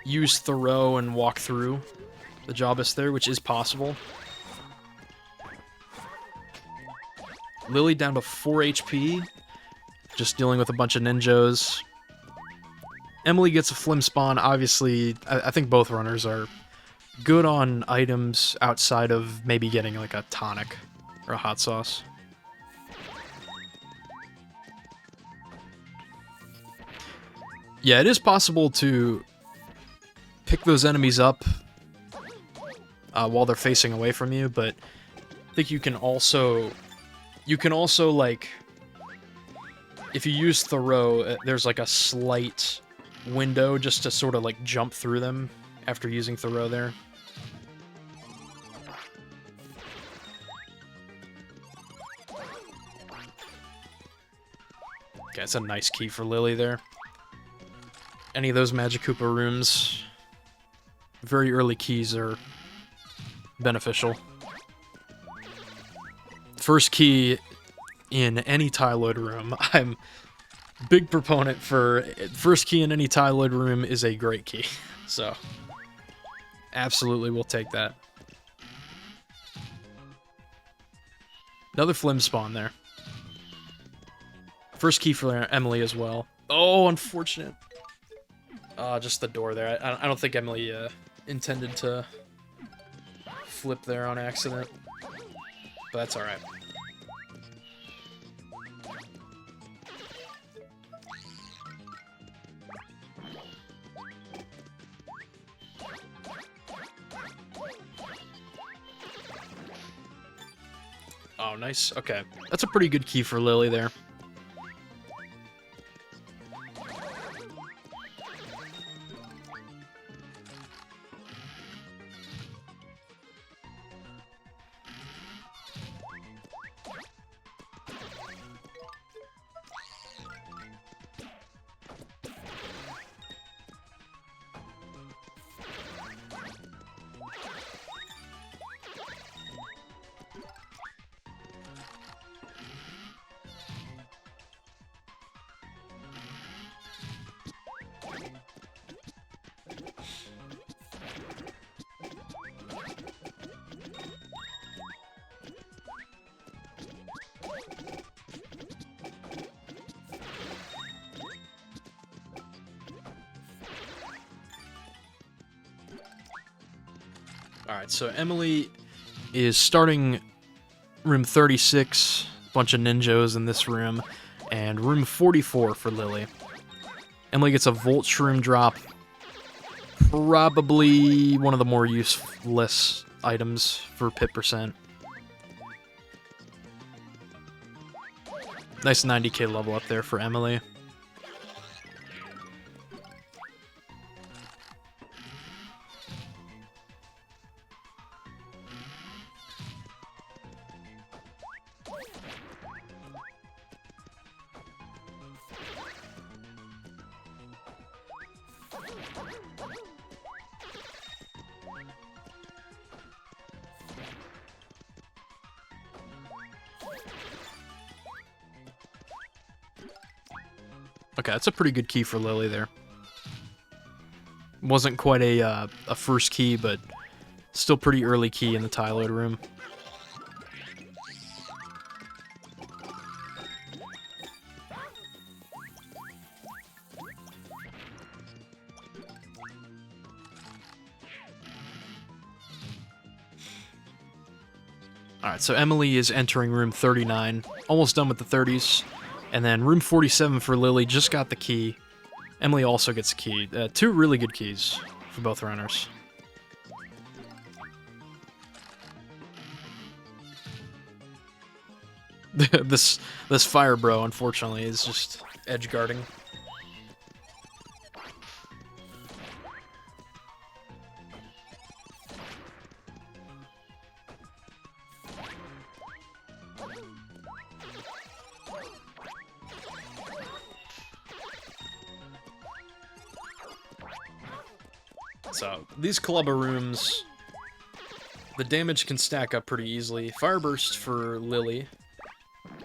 Speaker 1: use Thoreau and walk through the Jobus there, which is possible. Lily down to 4 HP, just dealing with a bunch of ninjas. Emily gets a flim spawn. Obviously, I think both runners are good on items outside of maybe getting, like, a tonic or a hot sauce. Yeah, it is possible to pick those enemies up while they're facing away from you, but I think you can also, like, if you use Thoreau, there's like a slight window just to sort of like jump through them after using Thoreau there. Okay, that's a nice key for Lily there. Any of those EmilyTheKoopa rooms, very early keys are beneficial. First key in any Tyloid room, I'm big proponent for first key in any Tyloid room is a great key. So, absolutely we'll take that. Another flim spawn there. First key for Emily as well. Oh, unfortunate. Just the door there. I don't think Emily intended to flip there on accident, but that's alright. Oh, nice. Okay. That's a pretty good key for Lily there. Alright, so Emily is starting room 36, bunch of ninjas in this room, and room 44 for Lily. Emily gets a Volt Shroom drop, probably one of the more useless items for pit percent. Nice 90k level up there for Emily. Okay, that's a pretty good key for Lily there. Wasn't quite a first key, but still pretty early key in the Tyloid room. Alright, so Emily is entering room 39, almost done with the 30s. And then room 47 for Lily just got the key. Emily also gets a key. Two really good keys for both runners. this fire bro, unfortunately, is just edge guarding. So, these Clubber rooms, the damage can stack up pretty easily. Fire Burst for Lily.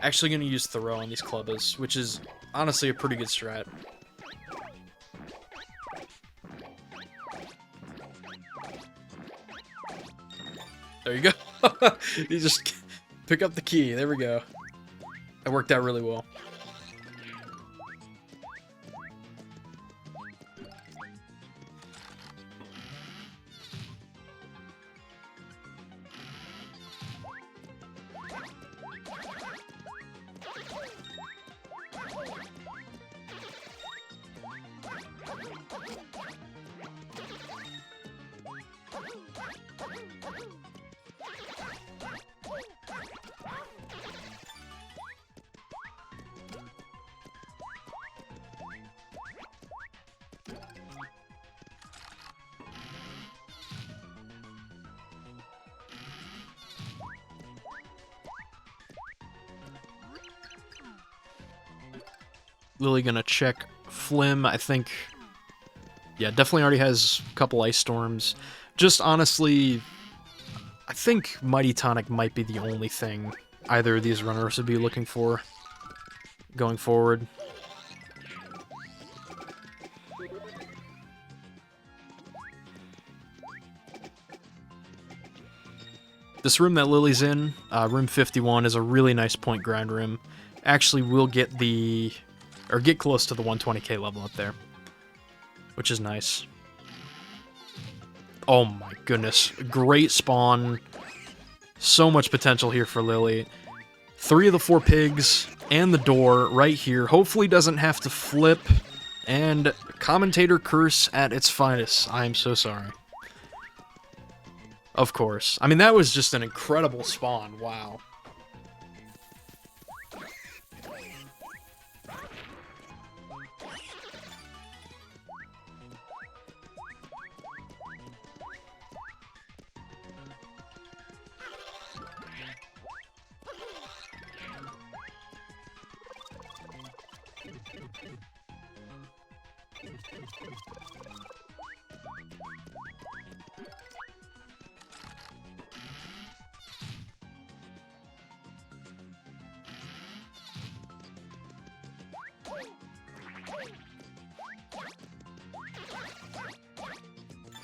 Speaker 1: Actually going to use Throw on these Clubbas, which is honestly a pretty good strat. There you go. You just pick up the key. There we go. That worked out really well. Lily gonna check Flim, I think. Yeah, definitely already has a couple Ice Storms. Just honestly, I think Mighty Tonic might be the only thing either of these runners would be looking for going forward. This room that Lily's in, room 51, is a really nice point grind room. Actually, we'll get get close to the 120k level up there, which is nice. Oh my goodness, great spawn. So much potential here for Lily. 3 of the 4 pigs and the door right here. Hopefully doesn't have to flip. And commentator curse at its finest. I am so sorry. Of course. I mean, that was just an incredible spawn. Wow.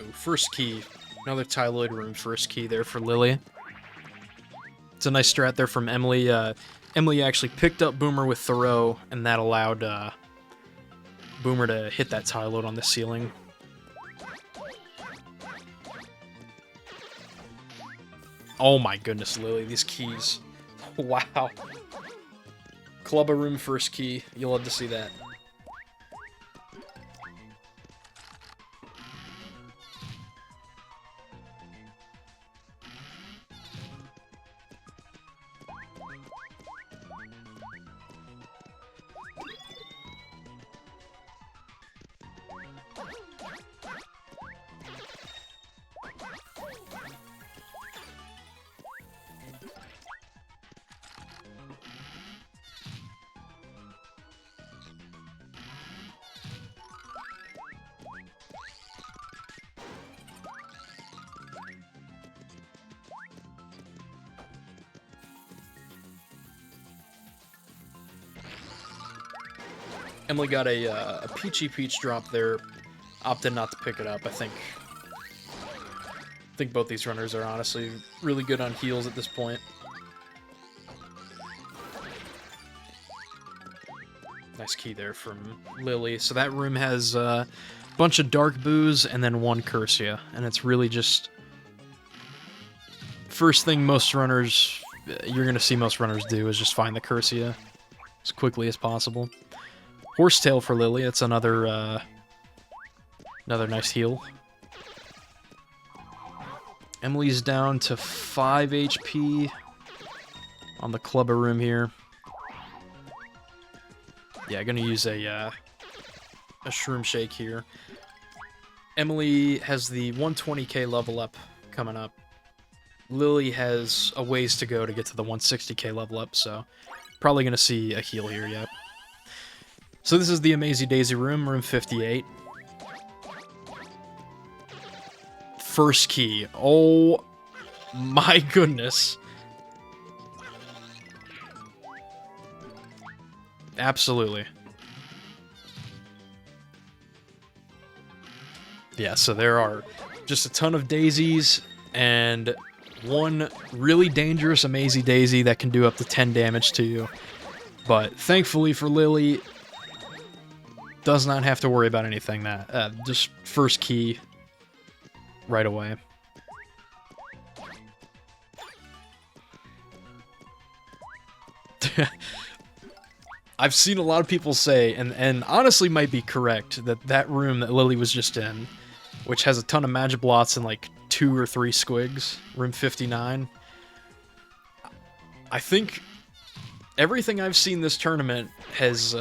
Speaker 1: Ooh, first key. Another Tyloid room first key there for Lily. It's a nice strat there from Emily. Emily actually picked up Boomer with Thoreau, and that allowed Boomer to hit that Tyloid on the ceiling. Oh my goodness, Lily, these keys. Wow. Clubba room first key. You'll love to see that. Emily got a Peachy Peach drop there. Opted not to pick it up. I think both these runners are honestly really good on heals at this point. Nice key there from Lily. So that room has a bunch of Dark Boos and then one Cursia. And it's really just... First thing most runners... You're going to see most runners do is just find the Cursia as quickly as possible. Horsetail for Lily. It's another nice heal. Emily's down to 5 HP on the Clubber room here. Yeah, gonna use a Shroom Shake here. Emily has the 120k level up coming up. Lily has a ways to go to get to the 160k level up, so probably gonna see a heal here yet. So this is the Amazing Daisy room, room 58. First key. Oh my goodness. Absolutely. Yeah, so there are just a ton of daisies and one really dangerous Amazing Daisy that can do up to 10 damage to you. But thankfully for Lily, does not have to worry about anything that just first key right away. I've seen a lot of people say, and honestly might be correct, that room that Lily was just in, which has a ton of Magiblots and like 2 or 3 squigs, room 59, I think everything I've seen this tournament has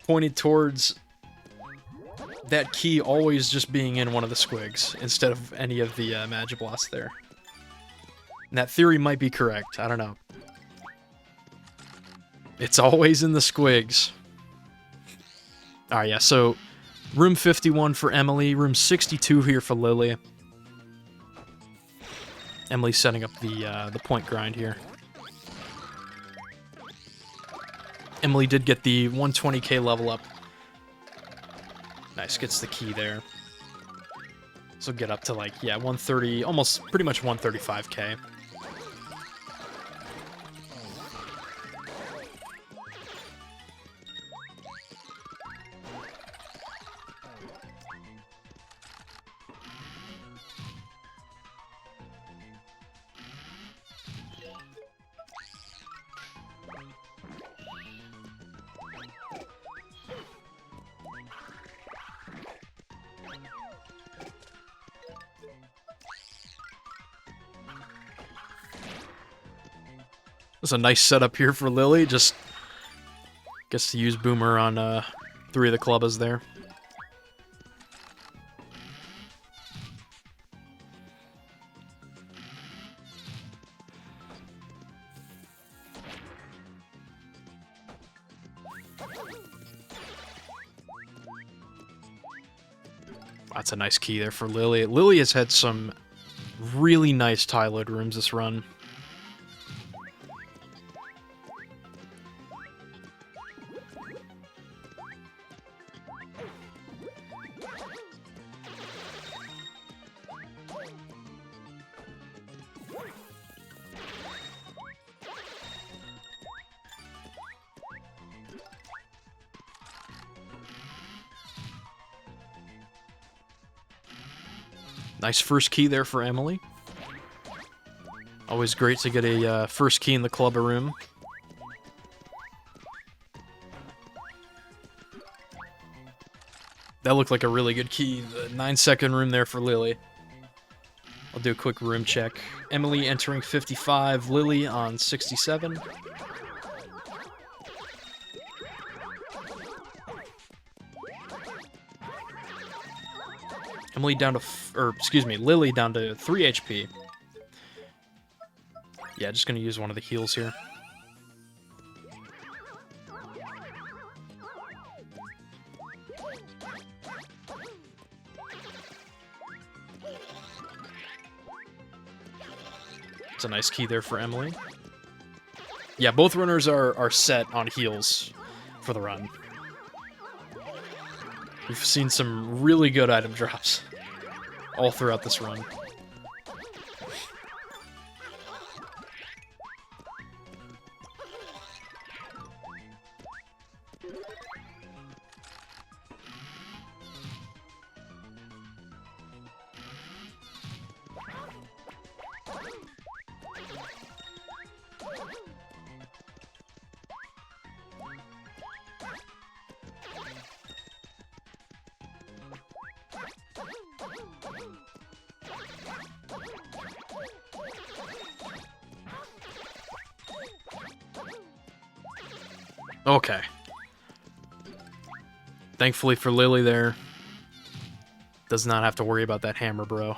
Speaker 1: pointed towards that key always just being in one of the squigs instead of any of the Magiblots there. And that theory might be correct. I don't know. It's always in the squigs. Alright, yeah, so room 51 for Emily, room 62 here for Lily. Emily's setting up the point grind here. Emily did get the 120k level up. Nice, gets the key there. So get up to like, yeah, 130, almost pretty much 135k. That's a nice setup here for Lily. Just gets to use Boomer on 3 of the Clubbas there. That's a nice key there for Lily. Lily has had some really nice tie load rooms this run. Nice first key there for Emily. Always great to get a first key in the clubber room. That looked like a really good key. The 9-second room there for Lily. I'll do a quick room check. Emily entering 55, Lily on 67. Emily down to, Lily down to 3 HP. Yeah, just gonna use one of the heals here. It's a nice key there for Emily. Yeah, both runners are set on heals for the run. We've seen some really good item drops all throughout this run. Okay. Thankfully for Lily there. Does not have to worry about that hammer, bro.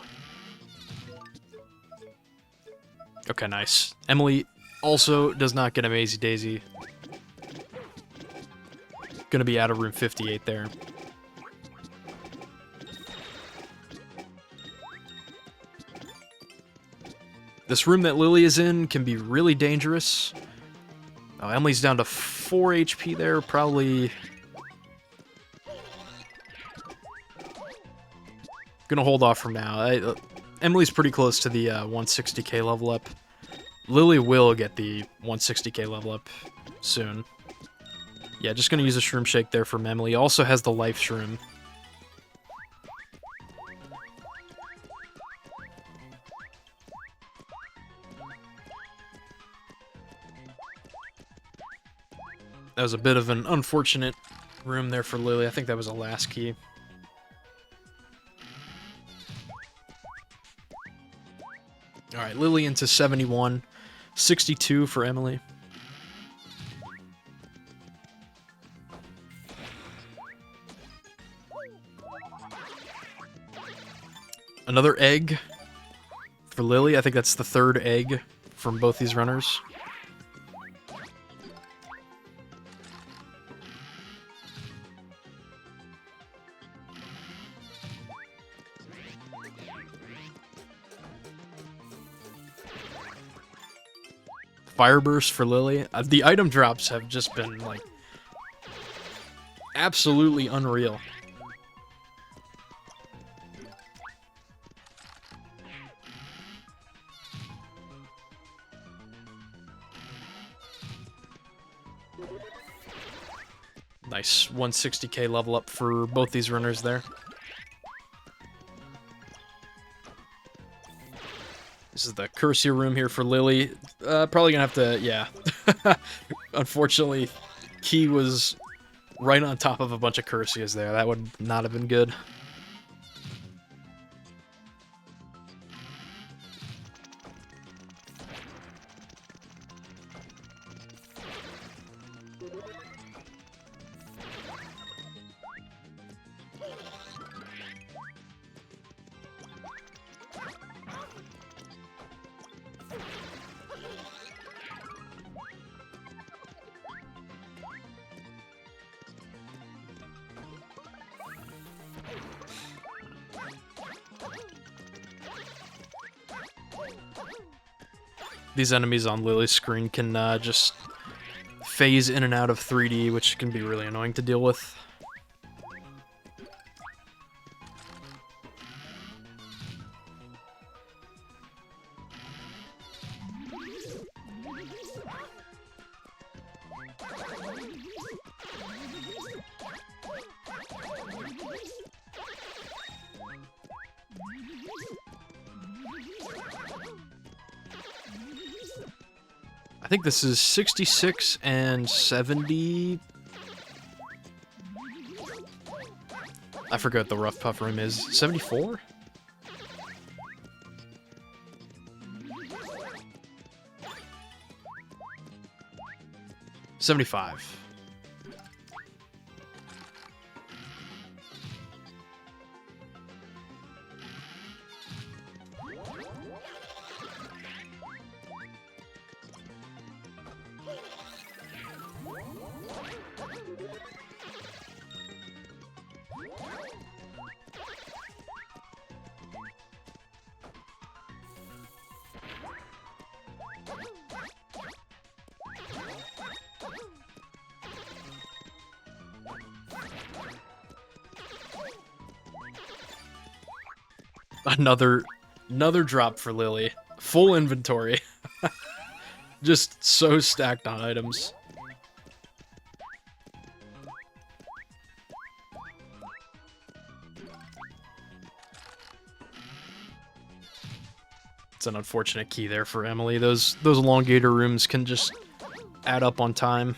Speaker 1: Okay, nice. Emily also does not get a Mazy Daisy. Gonna be out of room 58 there. This room that Lily is in can be really dangerous. Oh, Emily's down to 4 HP there, probably... Gonna hold off from now. Emily's pretty close to the 160k level up. Lily will get the 160k level up soon. Yeah, just gonna use a Shroom Shake there from Emily. Also has the Life Shroom. That was a bit of an unfortunate room there for Lily. I think that was a last key. Alright, Lily into 71. 62 for Emily. Another egg for Lily. I think that's the third egg from both these runners. Fire Burst for Lily. The item drops have just been, like, absolutely unreal. Nice 160k level up for both these runners there. This is the Cursia room here for Lily. Probably gonna have to, yeah. Unfortunately, Key was right on top of a bunch of Cursias there. That would not have been good. these enemies on Lily's screen can just phase in and out of 3D, which can be really annoying to deal with. I think this is 66 and 70. I forget what the rough puff room is. 74? $75. Another drop for Lily. Full inventory. Just so stacked on items. It's an unfortunate key there for Emily. Those elongator rooms can just add up on time.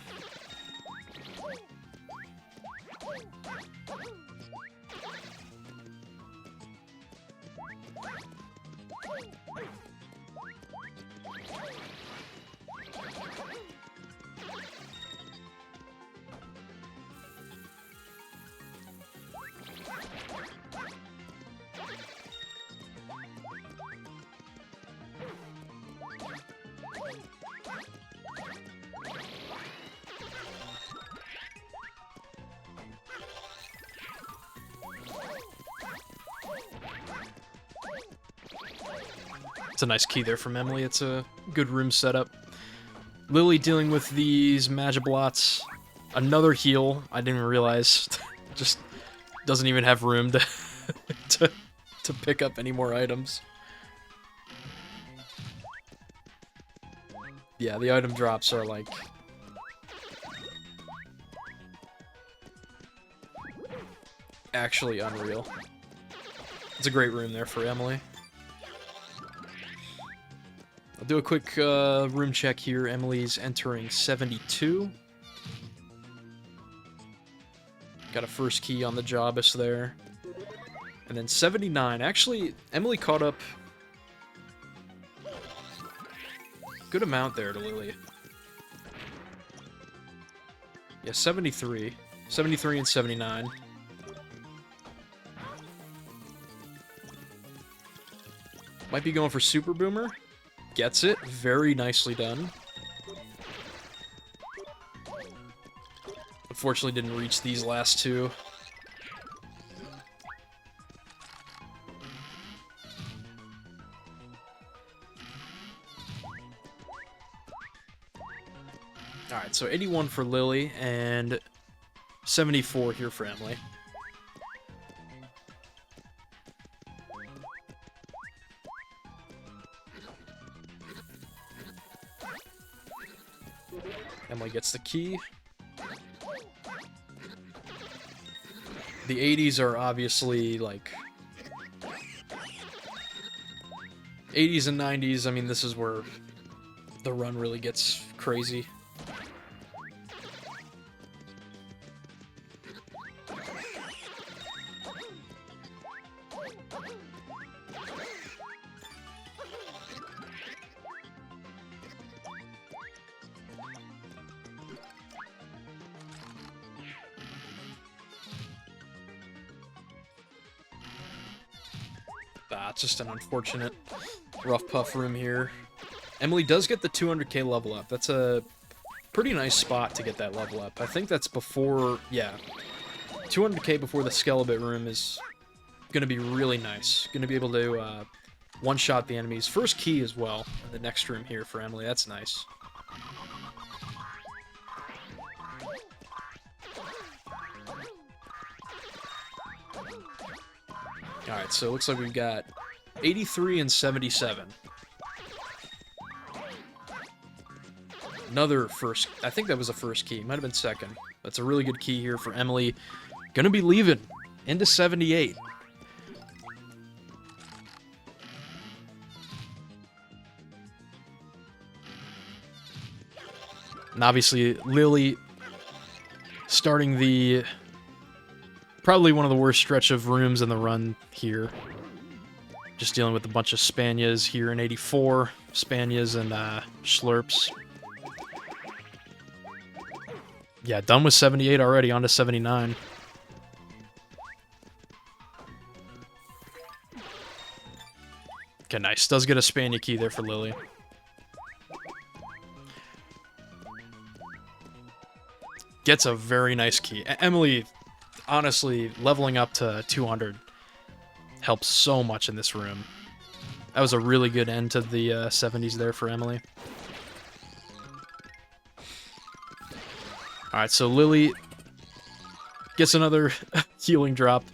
Speaker 1: It's a nice key there from Emily. It's a good room setup. Lily dealing with these Magiblots. Another heal. I didn't realize. Just doesn't even have room to, to pick up any more items. Yeah, the item drops are like... actually unreal. It's a great room there for Emily. I'll do a quick room check here. Emily's entering 72. Got a first key on the Jobus there. And then 79. Actually, Emily caught up good amount there to Lily. Yeah, 73. 73 and 79. Might be going for Super Boomer. Gets it. Very nicely done. Unfortunately, didn't reach these last two. Alright, so 81 for Lily, and 74 here for Emily. Emily gets the key. The 80s are obviously, like... 80s and 90s, I mean, this is where the run really gets crazy. It's just an unfortunate rough puff room here. Emily does get the 200k level up. That's a pretty nice spot to get that level up. I think that's before, yeah, 200k before the Skelebit room is going to be really nice. Going to be able to one-shot the enemies. First key as well in the next room here for Emily. That's nice. Alright, so it looks like we've got 83 and 77. Another first... I think that was a first key. Might have been second. That's a really good key here for Emily. Gonna be leaving into 78. And obviously, Lily starting the... probably one of the worst stretch of rooms in the run here. Just dealing with a bunch of Spanias here in 84. Spanias and Schlurps. Yeah, done with 78 already, on to 79. Okay, nice. Does get a Spania key there for Lily. Gets a very nice key. Emily, honestly, leveling up to 200 helps so much in this room. That was a really good end to the 70s there for Emily. Alright, so Lily gets another healing drop.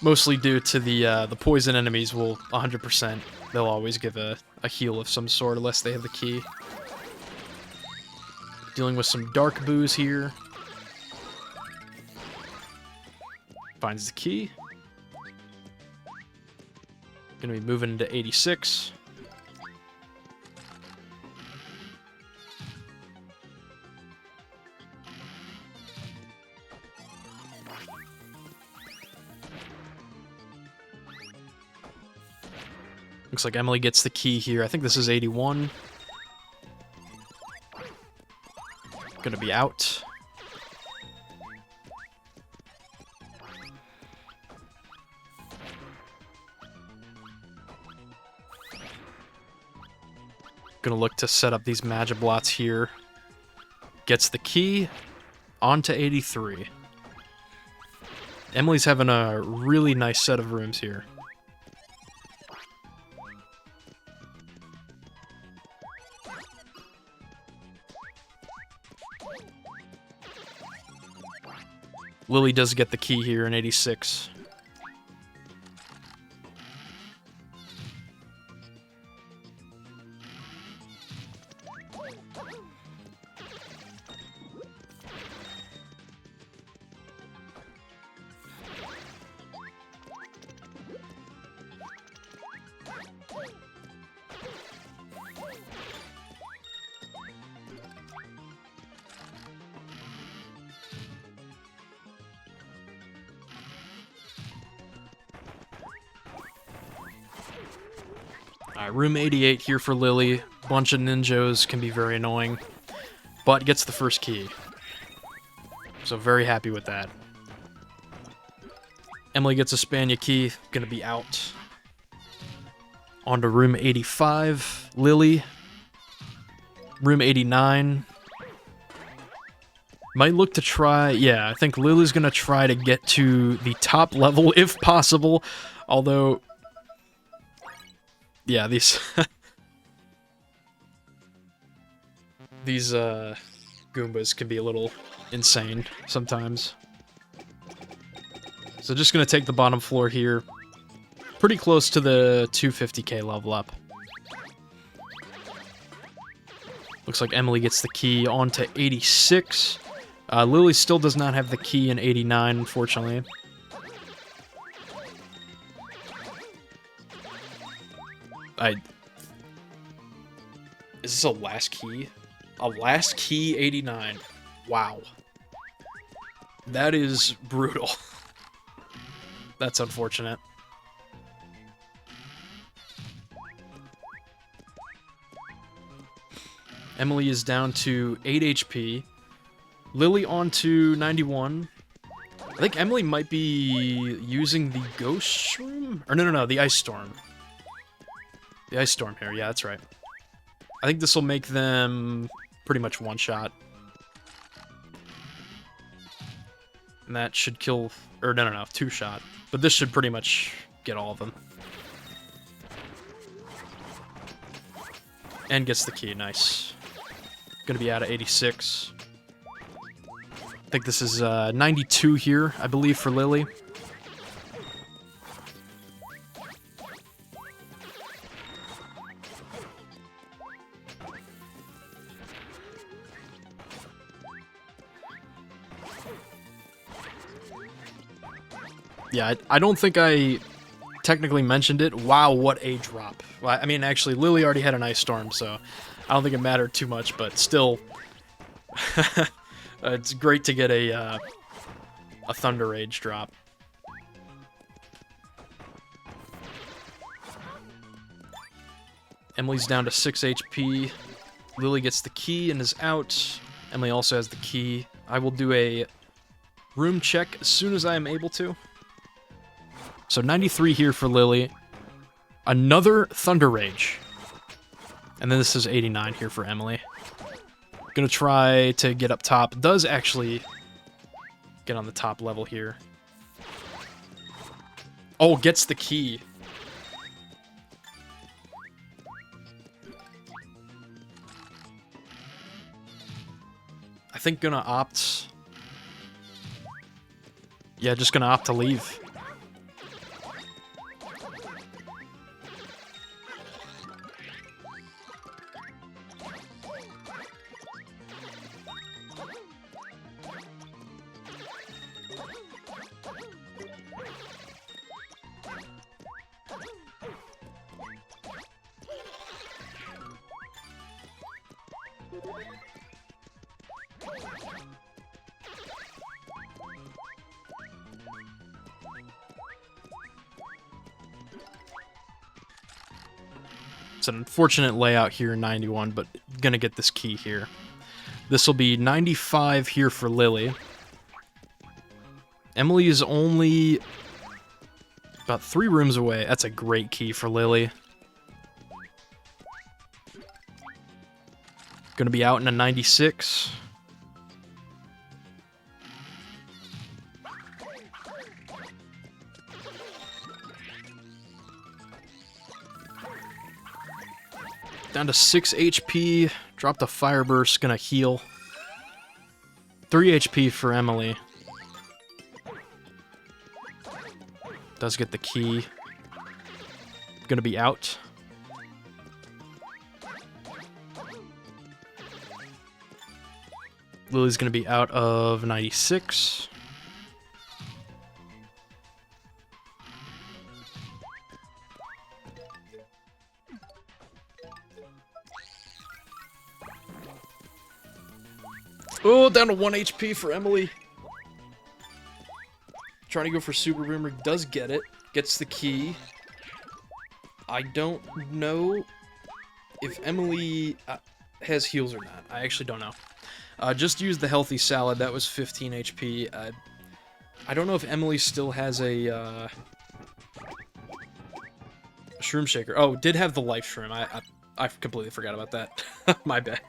Speaker 1: Mostly due to the poison enemies will 100%. They'll always give a heal of some sort unless they have the key. Dealing with some dark boos here. Finds the key. Gonna be moving into 86. Looks like Emily gets the key here. I think this is 81. Gonna be out. Gonna look to set up these Magiblots here. Gets the key. On to 83. Emily's having a really nice set of rooms here. Lily does get the key here in 86. Alright, room 88 here for Lily. Bunch of ninjas can be very annoying, but gets the first key. So very happy with that. Emily gets a Spania key, gonna be out. On to room 85, Lily. Room 89. Might look to try, yeah, I think Lily's gonna try to get to the top level if possible, although... yeah, these these Goombas can be a little insane sometimes. So just gonna take the bottom floor here. Pretty close to the 250k level up. Looks like Emily gets the key on to 86. Lily still does not have the key in 89, unfortunately. Is this a last key? A last key 89. Wow. That is brutal. That's unfortunate. Emily is down to 8 HP. Lily on to 91. I think Emily might be using the Ghost Room? Or no, the Ice Storm. The Ice Storm here, yeah, that's right. I think this will make them pretty much one-shot. And that should kill... or no, two-shot. But this should pretty much get all of them. And gets the key. Nice. Gonna be out of 86. I think this is 92 here, I believe, for Lily. Yeah, I don't think I technically mentioned it. Wow, what a drop. Well, I mean, actually, Lily already had an Ice Storm, so I don't think it mattered too much, but still, it's great to get a Thunder Rage drop. Emily's down to 6 HP. Lily gets the key and is out. Emily also has the key. I will do a room check as soon as I am able to. So 93 here for Lily. Another Thunder Rage. And then this is 89 here for Emily. Gonna try to get up top. Does actually get on the top level here. Oh, gets the key. I think gonna opt... Yeah, just gonna opt to leave. It's an unfortunate layout here in 91, but gonna get this key here. This will be 95 here for Lily. Emily is only about 3 rooms away. That's a great key for Lily. Gonna be out in a 96. Down to 6 HP. Dropped a Fire Burst. Gonna heal. 3 HP for Emily. Does get the key. Gonna be out. Lily's gonna be out of 96. Oh, down to 1 HP for Emily. Trying to go for Super Boomer. Does get it. Gets the key. I don't know if Emily has heals or not. I actually don't know. Just used the Healthy Salad. That was 15 HP. I don't know if Emily still has a Shroom Shaker. Oh, did have the Life Shroom. I completely forgot about that. My bad.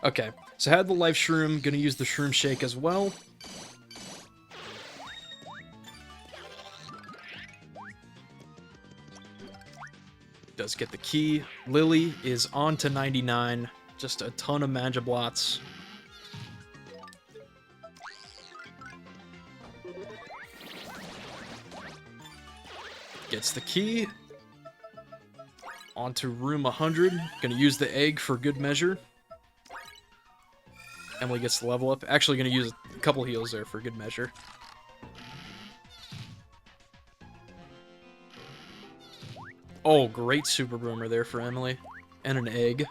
Speaker 1: Okay, so had the Life Shroom. Gonna use the Shroom Shake as well. Does get the key. Lily is on to 99. Just a ton of Magiblots. Gets the key. On to room 100. Gonna use the egg for good measure. Emily gets the level up. Actually gonna use a couple heals there for good measure. Oh, great Super Boomer there for Emily. And an egg.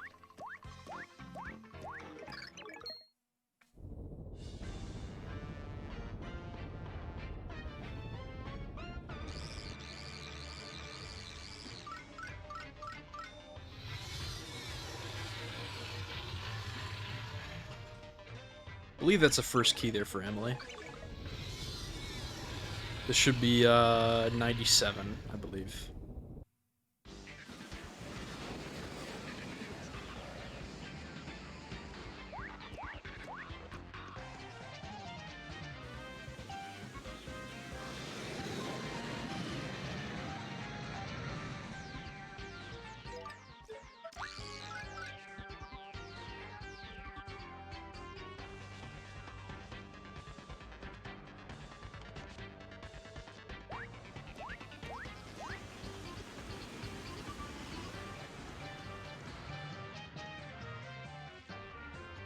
Speaker 1: I believe that's the first key there for Emily. This should be 97, I believe.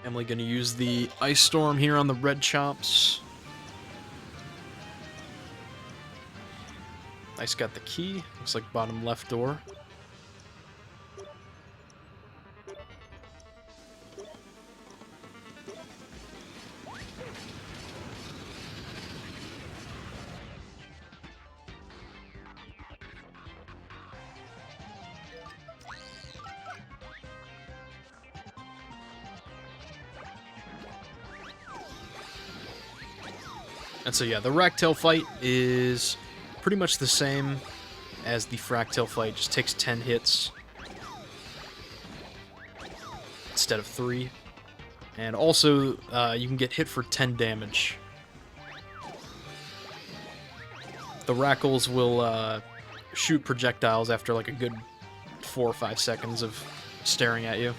Speaker 1: Emily going to use the Ice Storm here on the red chomps. Ice got the key. Looks like bottom left door. And so yeah, the Ragtail fight is pretty much the same as the Fractail fight, just takes 10 hits instead of 3. And also, you can get hit for 10 damage. The Rackles will shoot projectiles after like a good 4 or 5 seconds of staring at you.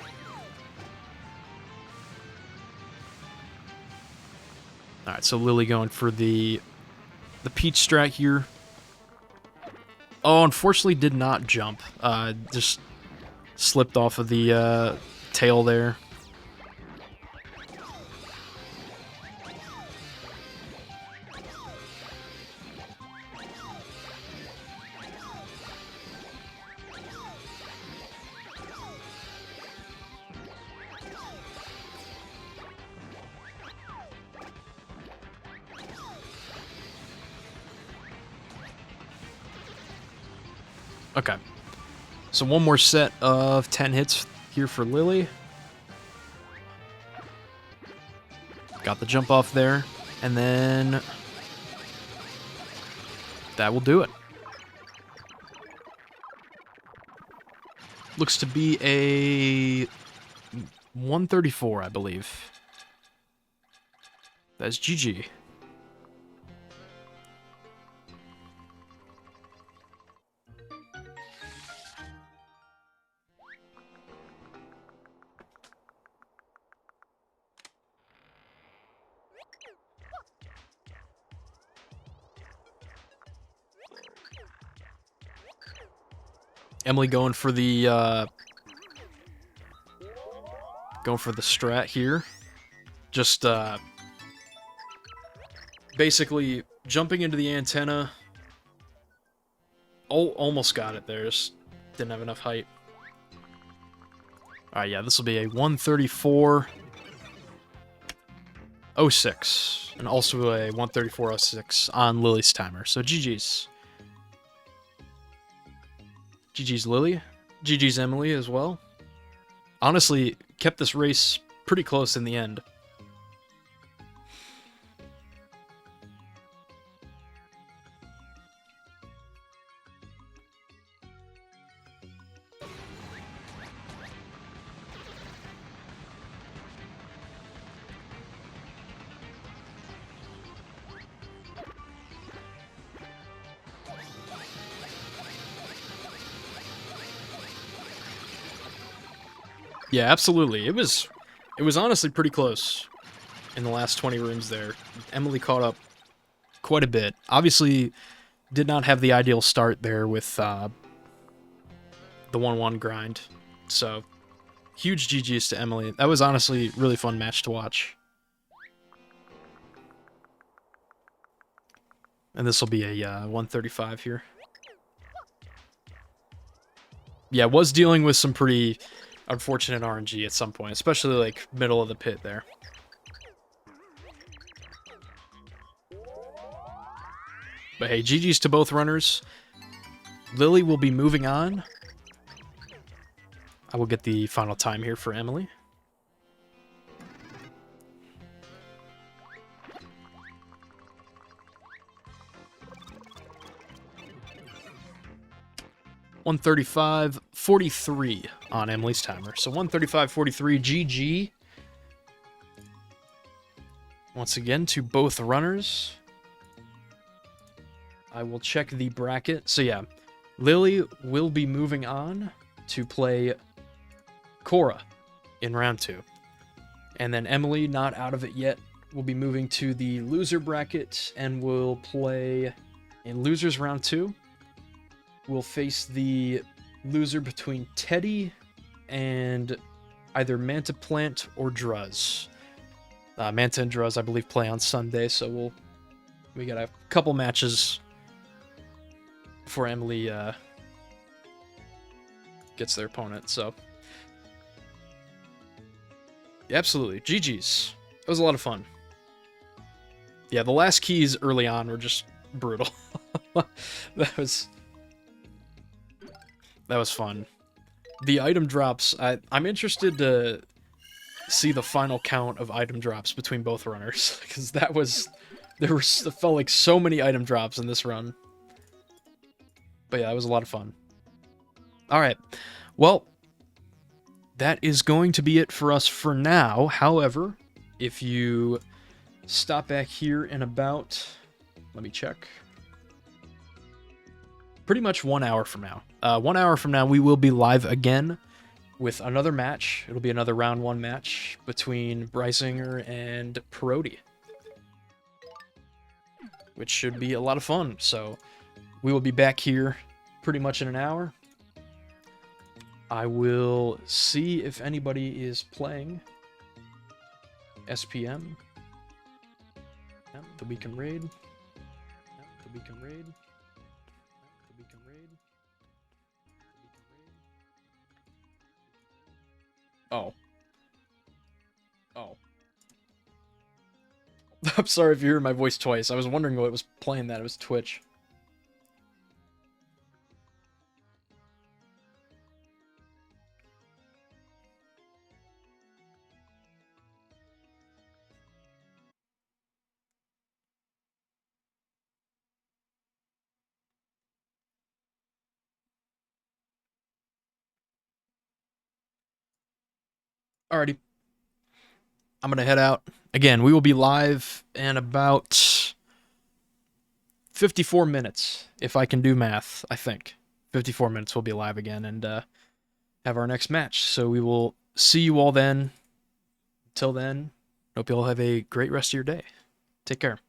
Speaker 1: Alright, so Lily going for the Peach strat here. Oh, unfortunately did not jump. Just slipped off of the tail there. Okay, so one more set of 10 hits here for Lily. Got the jump off there, and then that will do it. Looks to be a 134, I believe. That's GG. Emily going for the strat here. Just basically jumping into the antenna. Oh, almost got it there. Just didn't have enough height. Alright, yeah, this will be a 134.06. And also a 134.06 on Lily's timer. So GG's. GG's Lily. GG's Emily as well. Honestly, kept this race pretty close in the end. Yeah, absolutely. It was honestly pretty close in the last 20 rooms there. Emily caught up quite a bit. Obviously, did not have the ideal start there with the 1-1 grind. So, huge GG's to Emily. That was honestly a really fun match to watch. And this will be a 135 here. Yeah, was dealing with some pretty unfortunate RNG at some point, especially like middle of the pit there. But hey, GG's to both runners. Lily will be moving on. I will get the final time here for Emily. .135.43 on Emily's timer. So 135.43 GG. Once again to both runners. I will check the bracket. So yeah, Lily will be moving on to play Cora in round 2. And then Emily, not out of it yet, will be moving to the loser bracket and will play in losers round 2. We'll face the loser between Teddy and either Manta Plant or Druz. Manta and Druz, I believe, play on Sunday, so we got a couple matches before Emily gets their opponent. So, yeah, absolutely, GG's. It was a lot of fun. Yeah, the last keys early on were just brutal. that was fun. The item drops, I'm interested to see the final count of item drops between both runners, because it felt like so many item drops in this run. But yeah, it was a lot of fun. Alright, well, that is going to be it for us for now. However, if you stop back here in about, let me check, pretty much 1 hour from now. 1 hour from now, we will be live again with another match. It'll be another round 1 match between Brysinger and Parodi, which should be a lot of fun. So we will be back here pretty much in an hour. I will see if anybody is playing SPM. Yep, the weekend raid. Yep, the weekend raid. The weekend raid. Oh. Oh. I'm sorry if you heard my voice twice. I was wondering what was playing that. It was Twitch. Alrighty. I'm going to head out. Again, we will be live in about 54 minutes, if I can do math, I think. 54 minutes we'll be live again and have our next match. So we will see you all then. Until then, hope you all have a great rest of your day. Take care.